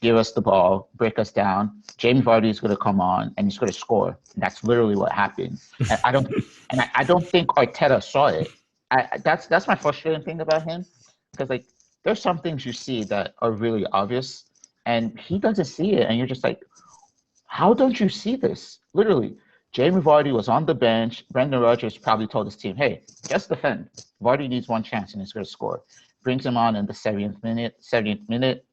give us the ball, break us down. Jamie Vardy is going to come on and he's going to score. And that's literally what happened. And I don't think Arteta saw it. That's my frustrating thing about him because like there's some things you see that are really obvious and he doesn't see it, and you're just like, how don't you see this? Literally. Jamie Vardy was on the bench. Brendan Rodgers probably told his team, hey, just defend. Vardy needs one chance and he's going to score. Brings him on in the 70th minute.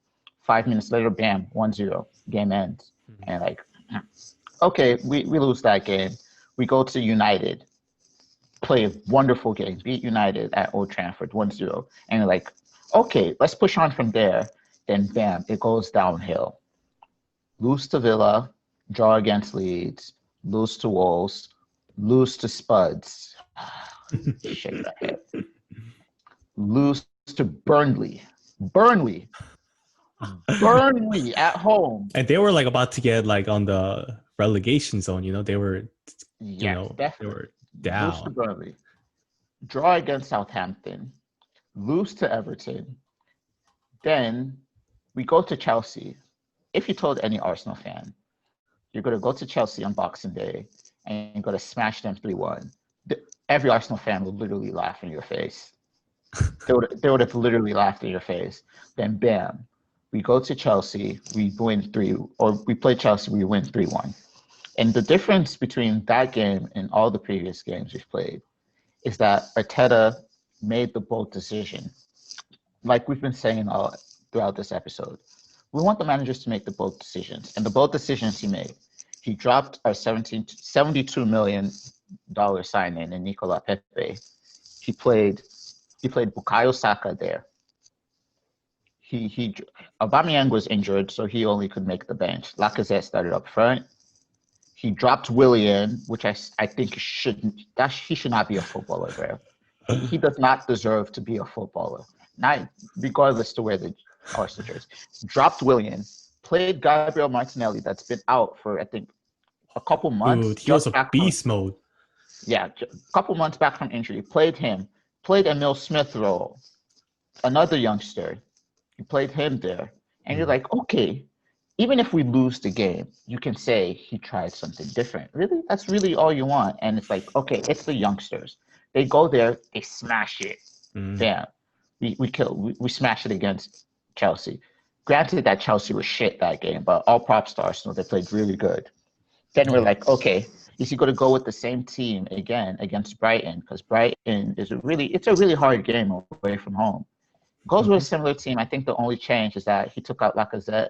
5 minutes later, bam, 1-0. Game ends. Mm-hmm. And like, okay, we lose that game. We go to United, play a wonderful game, beat United at Old Trafford 1-0. And you're like, okay, let's push on from there. Then bam, it goes downhill. Lose to Villa, draw against Leeds, lose to Wolves, lose to Spuds, shake that head. Lose to Burnley at home. And they were like about to get like on the relegation zone, you know, they were, definitely. They were down. Lose to Burnley, draw against Southampton, lose to Everton. Then we go to Chelsea. If you told any Arsenal fan, you're going to go to Chelsea on Boxing Day and you're going to smash them 3-1. Every Arsenal fan will literally laugh in your face. They would have literally laughed in your face. Then bam, We go to Chelsea, we win 3, or we play Chelsea, we win 3-1. And the difference between that game and all the previous games we've played is that Arteta made the bold decision. Like we've been saying all throughout this episode, we want the managers to make the bold decisions. And the bold decisions he made, he dropped our $72 million signing in Nicola Pepe. He played Bukayo Saka there. Aubameyang was injured, so he only could make the bench. Lacazette started up front. He dropped Willian, which I think he should not be a footballer, bro. He does not deserve to be a footballer, not regardless to where the Arsenal jersey. Dropped Willian, played Gabriel Martinelli, that's been out for I think a couple months. Dude, he was a beast mode. Yeah, a couple months back from injury. Played him. Played Emil Smith role, another youngster. You played him there, and you're like, okay, even if we lose the game, you can say he tried something different. Really, that's really all you want. And it's like, okay, it's the youngsters. They go there, they smash it. Bam, we smash it against Chelsea. Granted that Chelsea was shit that game, but all props to Arsenal. They played really good. Then we're like, okay, is he going to go with the same team again against Brighton? Because Brighton is a really hard game away from home. Goes with a similar team. I think the only change is that he took out Lacazette,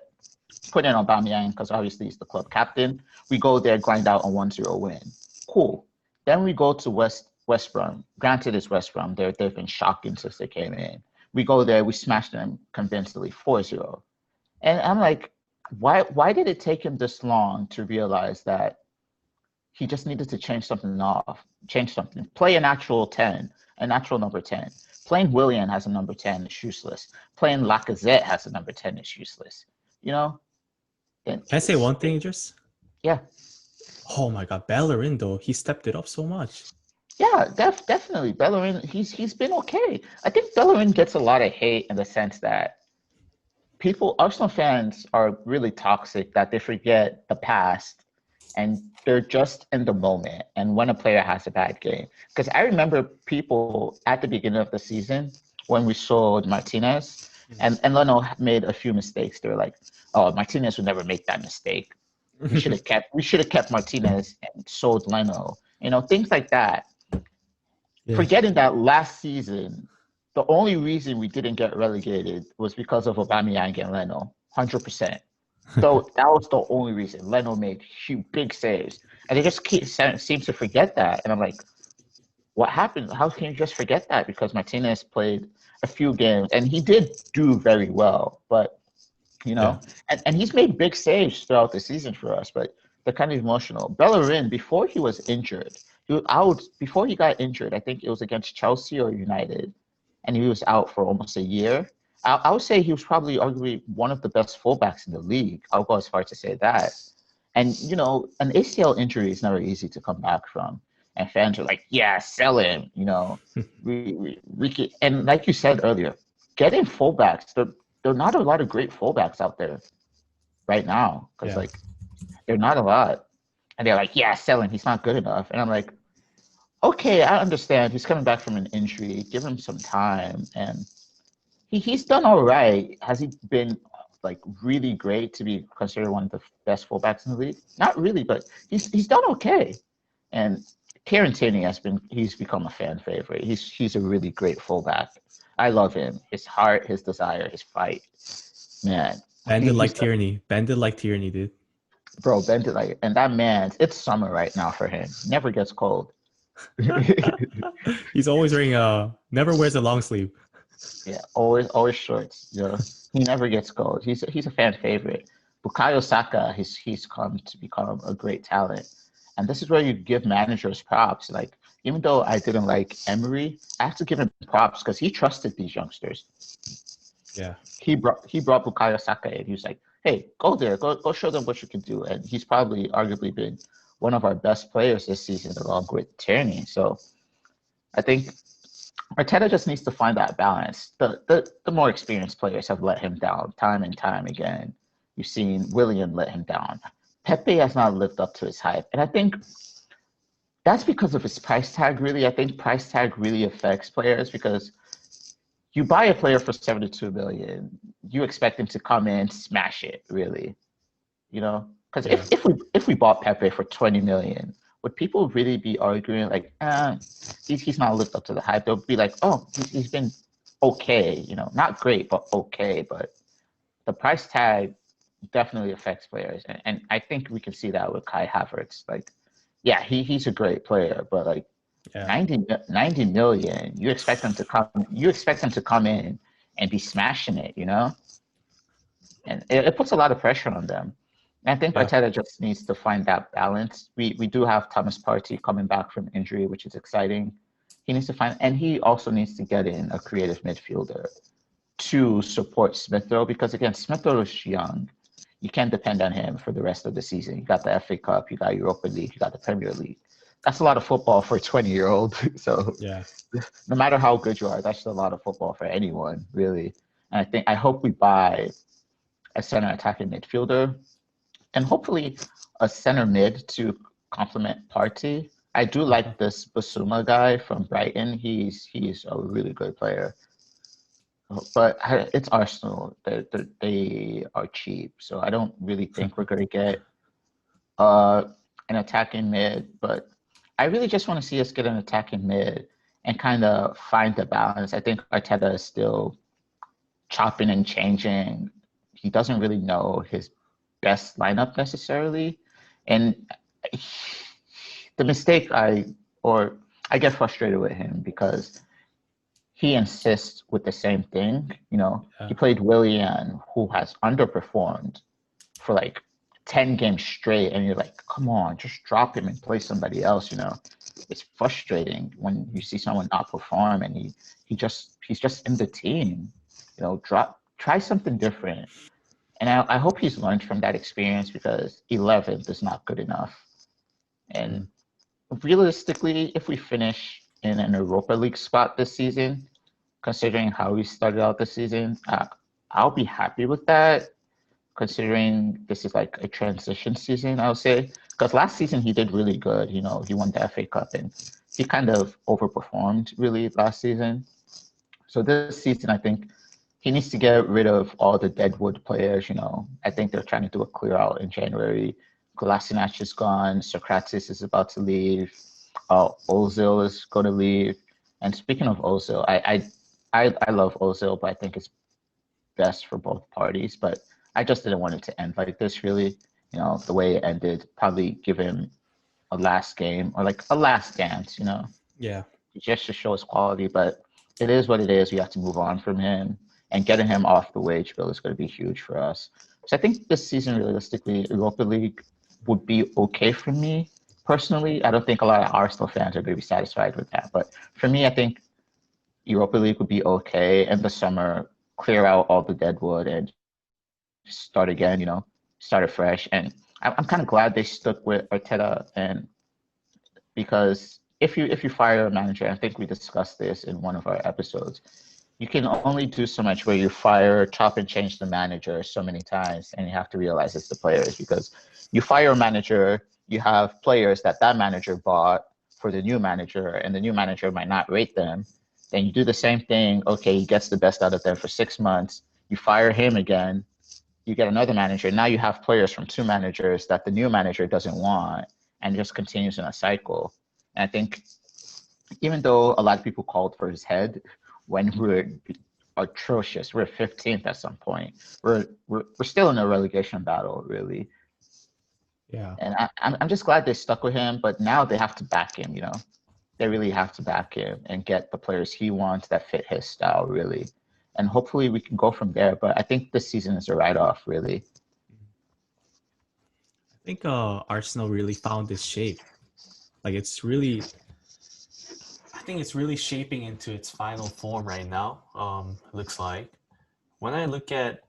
put in Aubameyang because obviously he's the club captain. We go there, grind out a 1-0 win. Cool. Then we go to West Brom. Granted, it's West Brom. They've been shocking since they came in. We go there, we smash them convincingly, 4-0. And I'm like, why did it take him this long to realize that he just needed to change something. Play an actual 10, a natural number 10. Playing Willian as a number 10 is useless. Playing Lacazette as a number 10 is useless. You know? Can I say one thing, Idris? Yeah. Oh my God, Bellerin though, he stepped it up so much. Yeah, definitely. Bellerin, he's been okay. I think Bellerin gets a lot of hate in the sense that Arsenal fans are really toxic, that they forget the past and they're just in the moment and when a player has a bad game. Because I remember people at the beginning of the season when we sold Martinez and Leno made a few mistakes. They were like, oh, Martinez would never make that mistake. We should have kept Martinez and sold Leno. You know, things like that. Yeah. Forgetting that last season, the only reason we didn't get relegated was because of Aubameyang and Leno, 100%. So that was the only reason. Leno made big saves. And they just seem to forget that. And I'm like, what happened? How can you just forget that? Because Martinez played a few games, and he did do very well. But, you know, and he's made big saves throughout the season for us, but they're kind of emotional. Bellerin, before he was injured, before he got injured, I think it was against Chelsea or United, and he was out for almost a year. I would say he was probably arguably one of the best fullbacks in the league. I'll go as far to say that. And, you know, an ACL injury is never easy to come back from. And fans are like, yeah, sell him, you know. And like you said earlier, getting fullbacks, there are not a lot of great fullbacks out there right now. Because, like, there are not a lot. And they're like, yeah, sell him. He's not good enough. And I'm like, okay, I understand. He's coming back from an injury. Give him some time. And he's done all right. Has he been like really great to be considered one of the best fullbacks in the league? Not really, but he's done okay. And Kieran Tierney he's become a fan favorite. He's a really great fullback. I love him. His heart, his desire, his fight. Man. Bandit like Tierney. Bandit like Tierney, dude. Bro, Bandit like, and that man, it's summer right now for him. Never gets cold. He's always wearing never wears a long sleeve. Yeah, always shorts. You know, he never gets cold. He's a fan favorite. Bukayo Saka, he's come to become a great talent, and this is where you give managers props. Like, even though I didn't like Emery, I have to give him props because he trusted these youngsters. Yeah, he brought Bukayo Saka in. He was like, hey, go there, go show them what you can do, and he's probably arguably been one of our best players this season, along with Tierney. So, I think Arteta just needs to find that balance. The more experienced players have let him down time and time again. You've seen Willian let him down. Pepe has not lived up to his hype. And I think that's because of his price tag, really. I think price tag really affects players because you buy a player for 72 million, you expect him to come in, smash it, really. You know, because Yeah. if we bought Pepe for 20 million, would people really be arguing like, he's not lived up to the hype? They'll be like, oh, he's been okay, you know, not great, but okay. But the price tag definitely affects players, and I think we can see that with Kai Havertz. Like, yeah, he's a great player, but like Yeah. 90 million, you expect him to come in and be smashing it, you know? And it puts a lot of pressure on them. And I think Yeah. Arteta just needs to find that balance. We do have Thomas Partey coming back from injury, which is exciting. He needs to find, and he also needs to get in a creative midfielder to support Smith Rowe, because again, Smith Rowe is young. You can't depend on him for the rest of the season. You got the FA Cup, you got Europa League, you got the Premier League. That's a lot of football for a 20-year-old. So Yeah. no matter how good you are, that's a lot of football for anyone, really. And I hope we buy a center attacking midfielder and hopefully a center mid to complement Partey. I do like this Basuma guy from Brighton. He's a really good player. But it's Arsenal. They are cheap, so I don't really think we're going to get uh, an attacking mid. But I really just want to see us get an attacking mid and kind of find the balance. I think Arteta is still chopping and changing. He doesn't really know his best lineup necessarily, and the mistake I get frustrated with him because he insists with the same thing. You know, Yeah. he played Willian, who has underperformed for like 10 games straight, and you're like, come on, just drop him and play somebody else. You know, it's frustrating when you see someone not perform and he's just in the team. You know, try something different. And I hope he's learned from that experience, because 11th is not good enough. And realistically, if we finish in an Europa League spot this season, considering how we started out the season, I'll be happy with that. Considering this is like a transition season, I would say, because last season he did really good. You know, he won the FA Cup and he kind of overperformed really last season. So this season, I think he needs to get rid of all the deadwood players. You know, I think they're trying to do a clear out in January. Kolasinac is gone. Socrates is about to leave. Ozil is going to leave. And speaking of Ozil, I love Ozil, but I think it's best for both parties. But I just didn't want it to end like this, really. You know, the way it ended, probably give him a last game or like a last dance, you know, Yeah. just to show his quality. But it is what it is. We have to move on from him, and getting him off the wage bill is going to be huge for us. So I think this season, realistically, Europa League would be okay for me personally. I don't think a lot of Arsenal fans are going to be satisfied with that. But for me, I think Europa League would be okay. In the summer, clear out all the deadwood and start again, you know, start afresh. And I'm kind of glad they stuck with Arteta, and because if you fire a manager, I think we discussed this in one of our episodes, you can only do so much where you fire, chop and change the manager so many times, and you have to realize it's the players, because you fire a manager, you have players that manager bought for the new manager, and the new manager might not rate them. Then you do the same thing. Okay, he gets the best out of them for 6 months. You fire him again. You get another manager. Now you have players from two managers that the new manager doesn't want, and it just continues in a cycle. And I think even though a lot of people called for his head when we're atrocious, we're 15th at some point. We're still in a relegation battle, really. Yeah. And I'm just glad they stuck with him, but now they have to back him, you know. They really have to back him and get the players he wants that fit his style, really. And hopefully we can go from there. But I think this season is a write-off, really. I think Arsenal really found its shape. Like it's really, I think it's really shaping into its final form right now. Looks like when I look at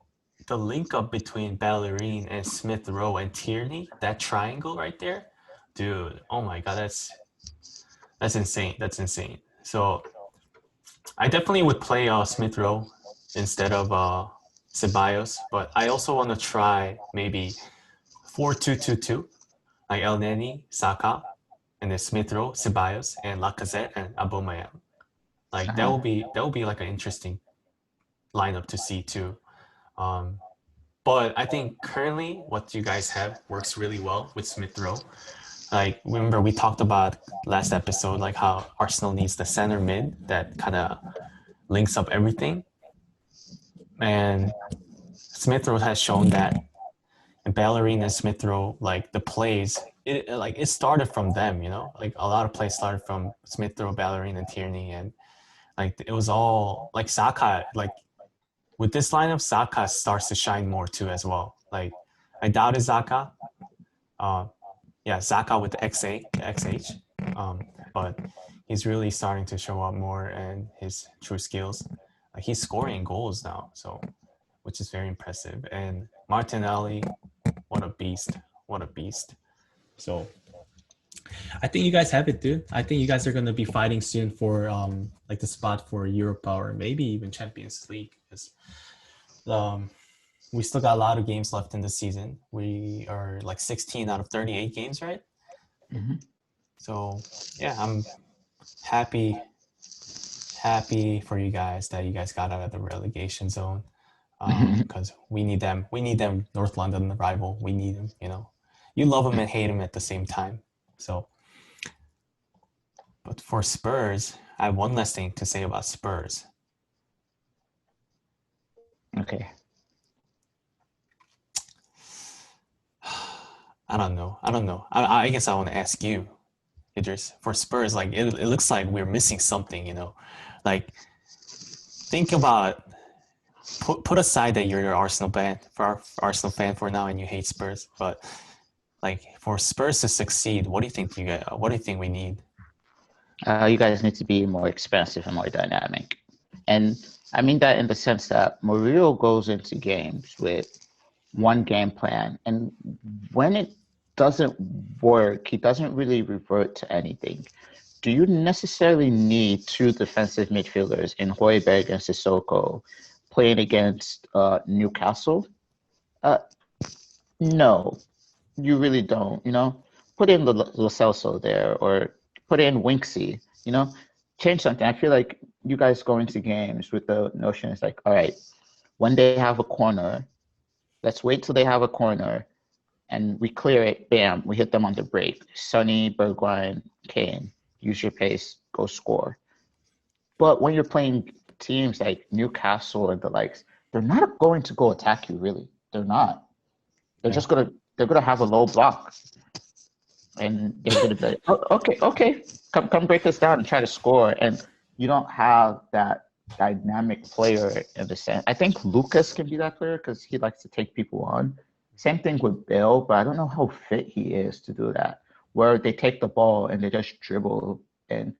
the link up between Ballerine and Smith Rowe and Tierney, that triangle right there, dude. Oh my god, that's insane. That's insane. So I definitely would play Smith Rowe instead of Ceballos, but I also want to try maybe 4-2-2-2, like El Neni, Saka, and then Smith Rowe, Ceballos, and Lacazette and Aubameyang. Like Uh-huh. that will be like an interesting lineup to see too. Um, but I think currently what you guys have works really well with Smith Rowe. Like, remember we talked about last episode, like how Arsenal needs the center mid that kind of links up everything. And Smith Rowe has shown that. And Bellerin and Smith Rowe, like the plays, it started from them, you know? Like a lot of plays started from Smith Rowe, Bellerin, and Tierney. And like it was all like Saka, like with this lineup, Saka starts to shine more too as well. Like I doubted Saka. Uh, yeah, Saka with the XH. But he's really starting to show up more and his true skills. Like he's scoring goals now, so which is very impressive. And Martinelli, what a beast! What a beast! So I think you guys have it, dude. I think you guys are gonna be fighting soon for like the spot for Europa or maybe even Champions League because um we still got a lot of games left in the season. We are like 16 out of 38 games, right? Mm-hmm. So yeah, I'm happy for you guys that you guys got out of the relegation zone because we need them. We need them. North London, the rival. We need them. You know, you love them and hate them at the same time. So, but for Spurs, I have one last thing to say about Spurs. Okay. I don't know. I guess I want to ask you, Idris, for Spurs, like it looks like we're missing something, you know. Like think about put aside that you're an Arsenal fan for now and you hate Spurs, but like for Spurs to succeed, what do you think what do you think we need? You guys need to be more expansive and more dynamic. And I mean that in the sense that Mourinho goes into games with one game plan. And when it doesn't work, he doesn't really revert to anything. Do you necessarily need two defensive midfielders in Højbjerg and Sissoko playing against Newcastle? Uh, no, you really don't. You know, put in Lo Celso there or put in Winksy. You know, change something. I feel like you guys go into games with the notion it's like, all right, when they have a corner, let's wait till they have a corner and we clear it. Bam, we hit them on the break. Sonny, Bergwijn, Kane, use your pace, go score. But when you're playing teams like Newcastle and the likes, they're not going to go attack you. Really, they're not. They're Yeah. just they're gonna have a low block, and they're gonna be like, oh, okay, come break this down and try to score. And you don't have that dynamic player in the sense. I think Lucas can be that player because he likes to take people on. Same thing with Bill, but I don't know how fit he is to do that. Where they take the ball and they just dribble and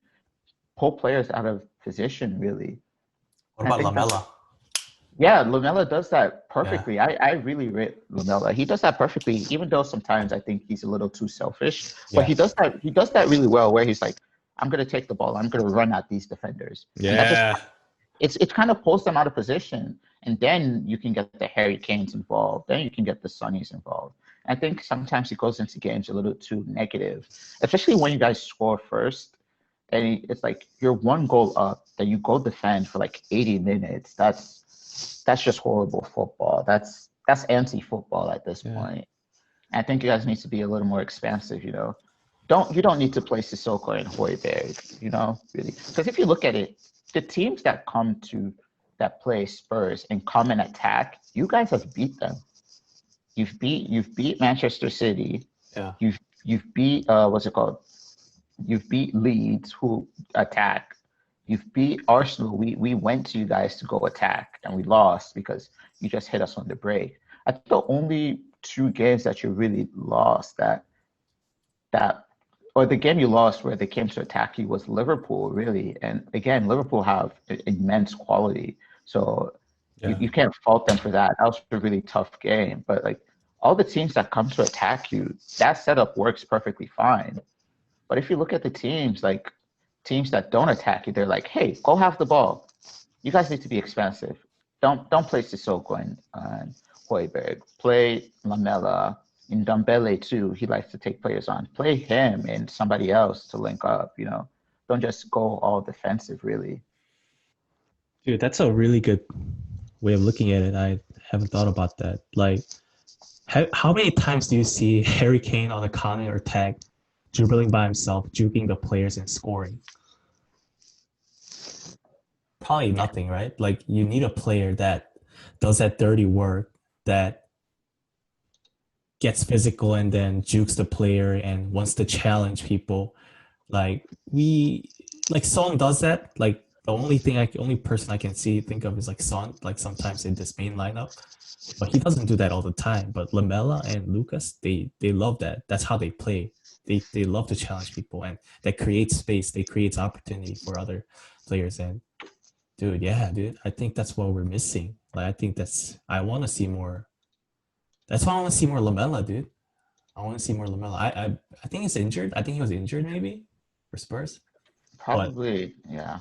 pull players out of position, really. What And I about think that's Lamella? yeah, Lamella does that Yeah. perfectly. I really rate Lamella. He does that perfectly, even though sometimes I think he's a little too selfish. But Yeah. he does that really well where he's like, I'm gonna take the ball, I'm gonna run at these defenders. And that just Yeah. it kind of pulls them out of position. And then you can get the Harry Kanes involved, then you can get the Sonnies involved. I think sometimes he goes into games a little too negative, especially when you guys score first. And it's like you're one goal up, then you go defend for like 80 minutes. That's just horrible football. That's anti-football at this Yeah. point. I think you guys need to be a little more expansive. You don't need to play Sissoko and Højbjerg. Really, because if you look at it, the teams that play Spurs and come and attack, you guys have beat them. You've beat Manchester City. Yeah. You've beat what's it called? You've beat Leeds who attack. You've beat Arsenal. We went to you guys to go attack and we lost because you just hit us on the break. I think the only two games that you really lost that or the game you lost where they came to attack you was Liverpool, really. And again, Liverpool have immense quality. So you, Yeah. you can't fault them for that. That was a really tough game. But like all the teams that come to attack you, that setup works perfectly fine. But if you look at the teams, like teams that don't attack you, they're like, hey, go have the ball. You guys need to be expansive. Don't play Sissoko and Højbjerg. Play Lamella. In Dembele too, he likes to take players on. Play him and somebody else to link up. Don't just go all defensive. Really. Dude, that's a really good way of looking at it. I haven't thought about that. Like, how many times do you see Harry Kane on a counter attack, dribbling by himself, juking the players and scoring? Probably Yeah, nothing, right? Like, you need a player that does that dirty work, that gets physical and then jukes the player and wants to challenge people. Like we, like Son does that. Like the only person I can think of is like Son. Like sometimes in this main lineup, but he doesn't do that all the time. But Lamella and Lucas, they love that. That's how they play. They love to challenge people, and that creates space. They creates opportunity for other players. And dude, I think that's what we're missing. Like I think I want to see more. That's why I want to see more Lamella, dude. I want to see more Lamella. I think he's injured. I think he was injured maybe for Spurs. But probably. Yeah,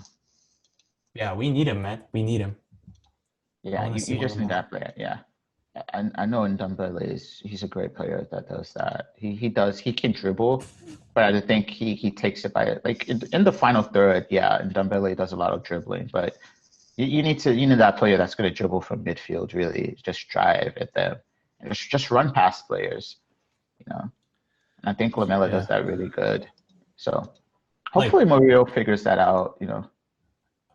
yeah, we need him, man. We need him. I yeah. want to see You more just need Lamella. that player. Yeah. I know in Ndombele he's a great player that does that. He can dribble, but I think he takes it by like in the final third. Yeah, and Ndombele does a lot of dribbling, but you need that player that's going to dribble from midfield, really just drive at them, and just run past players. You know, and I think Lamela does Yeah, that really good. So like hopefully Mario figures that out. You know,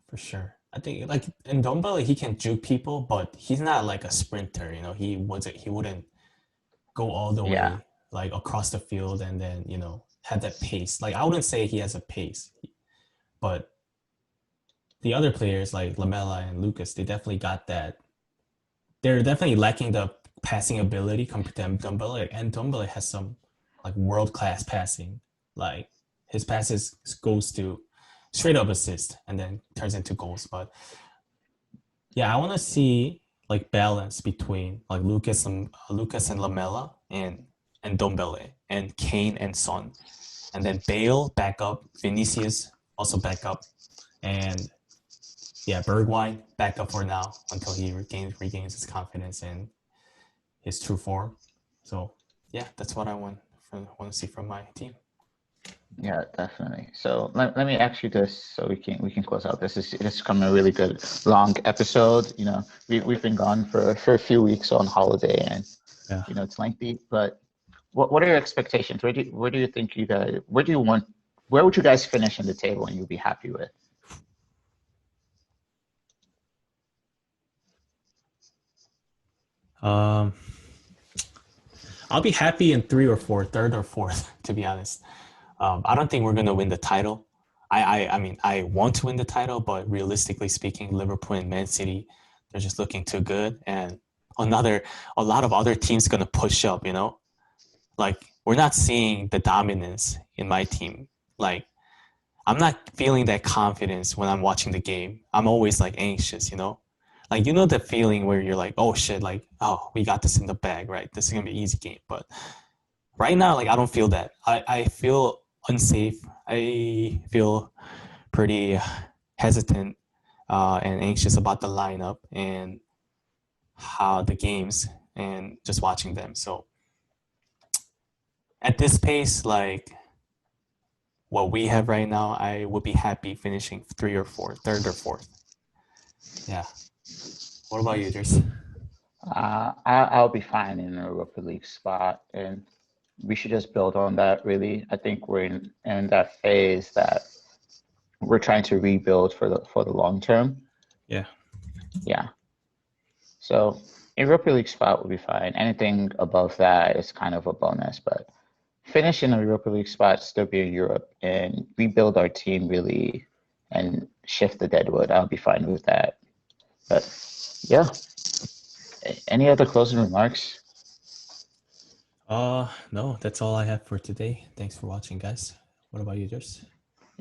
for sure. I think like in Dombele he can juke people, but he's not like a sprinter. He wouldn't go all the yeah, way like across the field and then have that pace. Like I wouldn't say he has a pace, but the other players like Lamella and Lucas, they definitely got that. They're definitely lacking the passing ability compared to Dumbele, and Dumbele has some like world class passing. Like his passes goes to straight up assist and then turns into goals. But yeah, I want to see like balance between like Lucas and Lamella and Dombele and Kane and Son, and then Bale back up, Vinicius also back up, and yeah, Bergwijn back up for now until he regains his confidence and his true form. So yeah, that's what I want to see from my team. yeah, definitely. So let me ask you this, so we can close out. This is coming a really good long episode. You know, we've been gone for a few weeks on holiday, and Yeah. it's lengthy. But what are your expectations? Where do you think you guys? Where would you guys finish in the table, and you'll be happy with? Um, I'll be happy in third or fourth, to be honest. I don't think we're gonna win the title. I mean, I want to win the title, but realistically speaking, Liverpool and Man City, they're just looking too good, and a lot of other teams gonna push up. Like we're not seeing the dominance in my team. Like I'm not feeling that confidence when I'm watching the game. I'm always like anxious. Like the feeling where you're like, oh shit, like oh we got this in the bag, right? This is gonna be an easy game. But right now, like I don't feel that. I feel unsafe. I feel pretty hesitant and anxious about the lineup and how the games and just watching them. So at this pace, like what we have right now, I would be happy finishing third or fourth. Yeah. What about you, Ders? I'll be fine in a Europa League spot, and we should just build on that. Really, I think we're in that phase that we're trying to rebuild for the long term. Yeah. Yeah. So Europa League spot will be fine. Anything above that is kind of a bonus, but finish in a Europa League spot, still be in Europe, and rebuild our team really, and shift the deadwood. I'll be fine with that. But yeah, any other closing remarks? No, that's all I have for today. Thanks for watching, guys. What about you, Ders?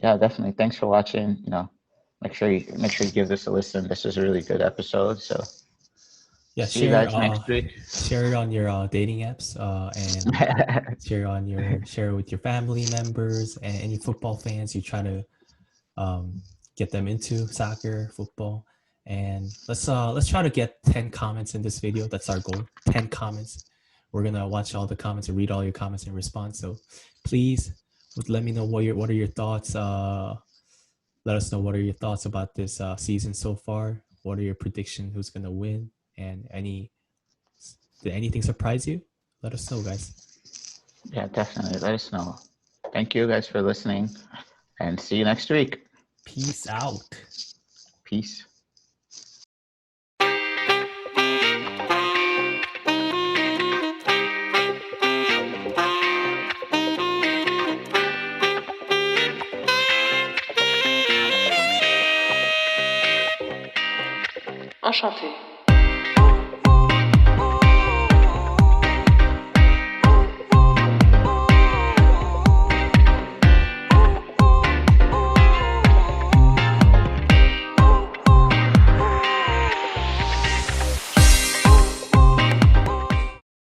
Yeah, definitely. Thanks for watching. Make sure you give this a listen. This is a really good episode. So Yeah, see you guys next week. share it on your dating apps and share it with your family members and any football fans you try to get them into soccer, football. And let's try to get 10 comments in this video. That's our goal. 10 comments. We're gonna watch all the comments and read all your comments and respond. So please let me know what are your thoughts. Let us know what are your thoughts about this season so far. what are your predictions? Who's gonna win? And did anything surprise you? Let us know, guys. Yeah, definitely. Let us know. Thank you guys for listening, and see you next week. Peace out. Peace. Enchanté.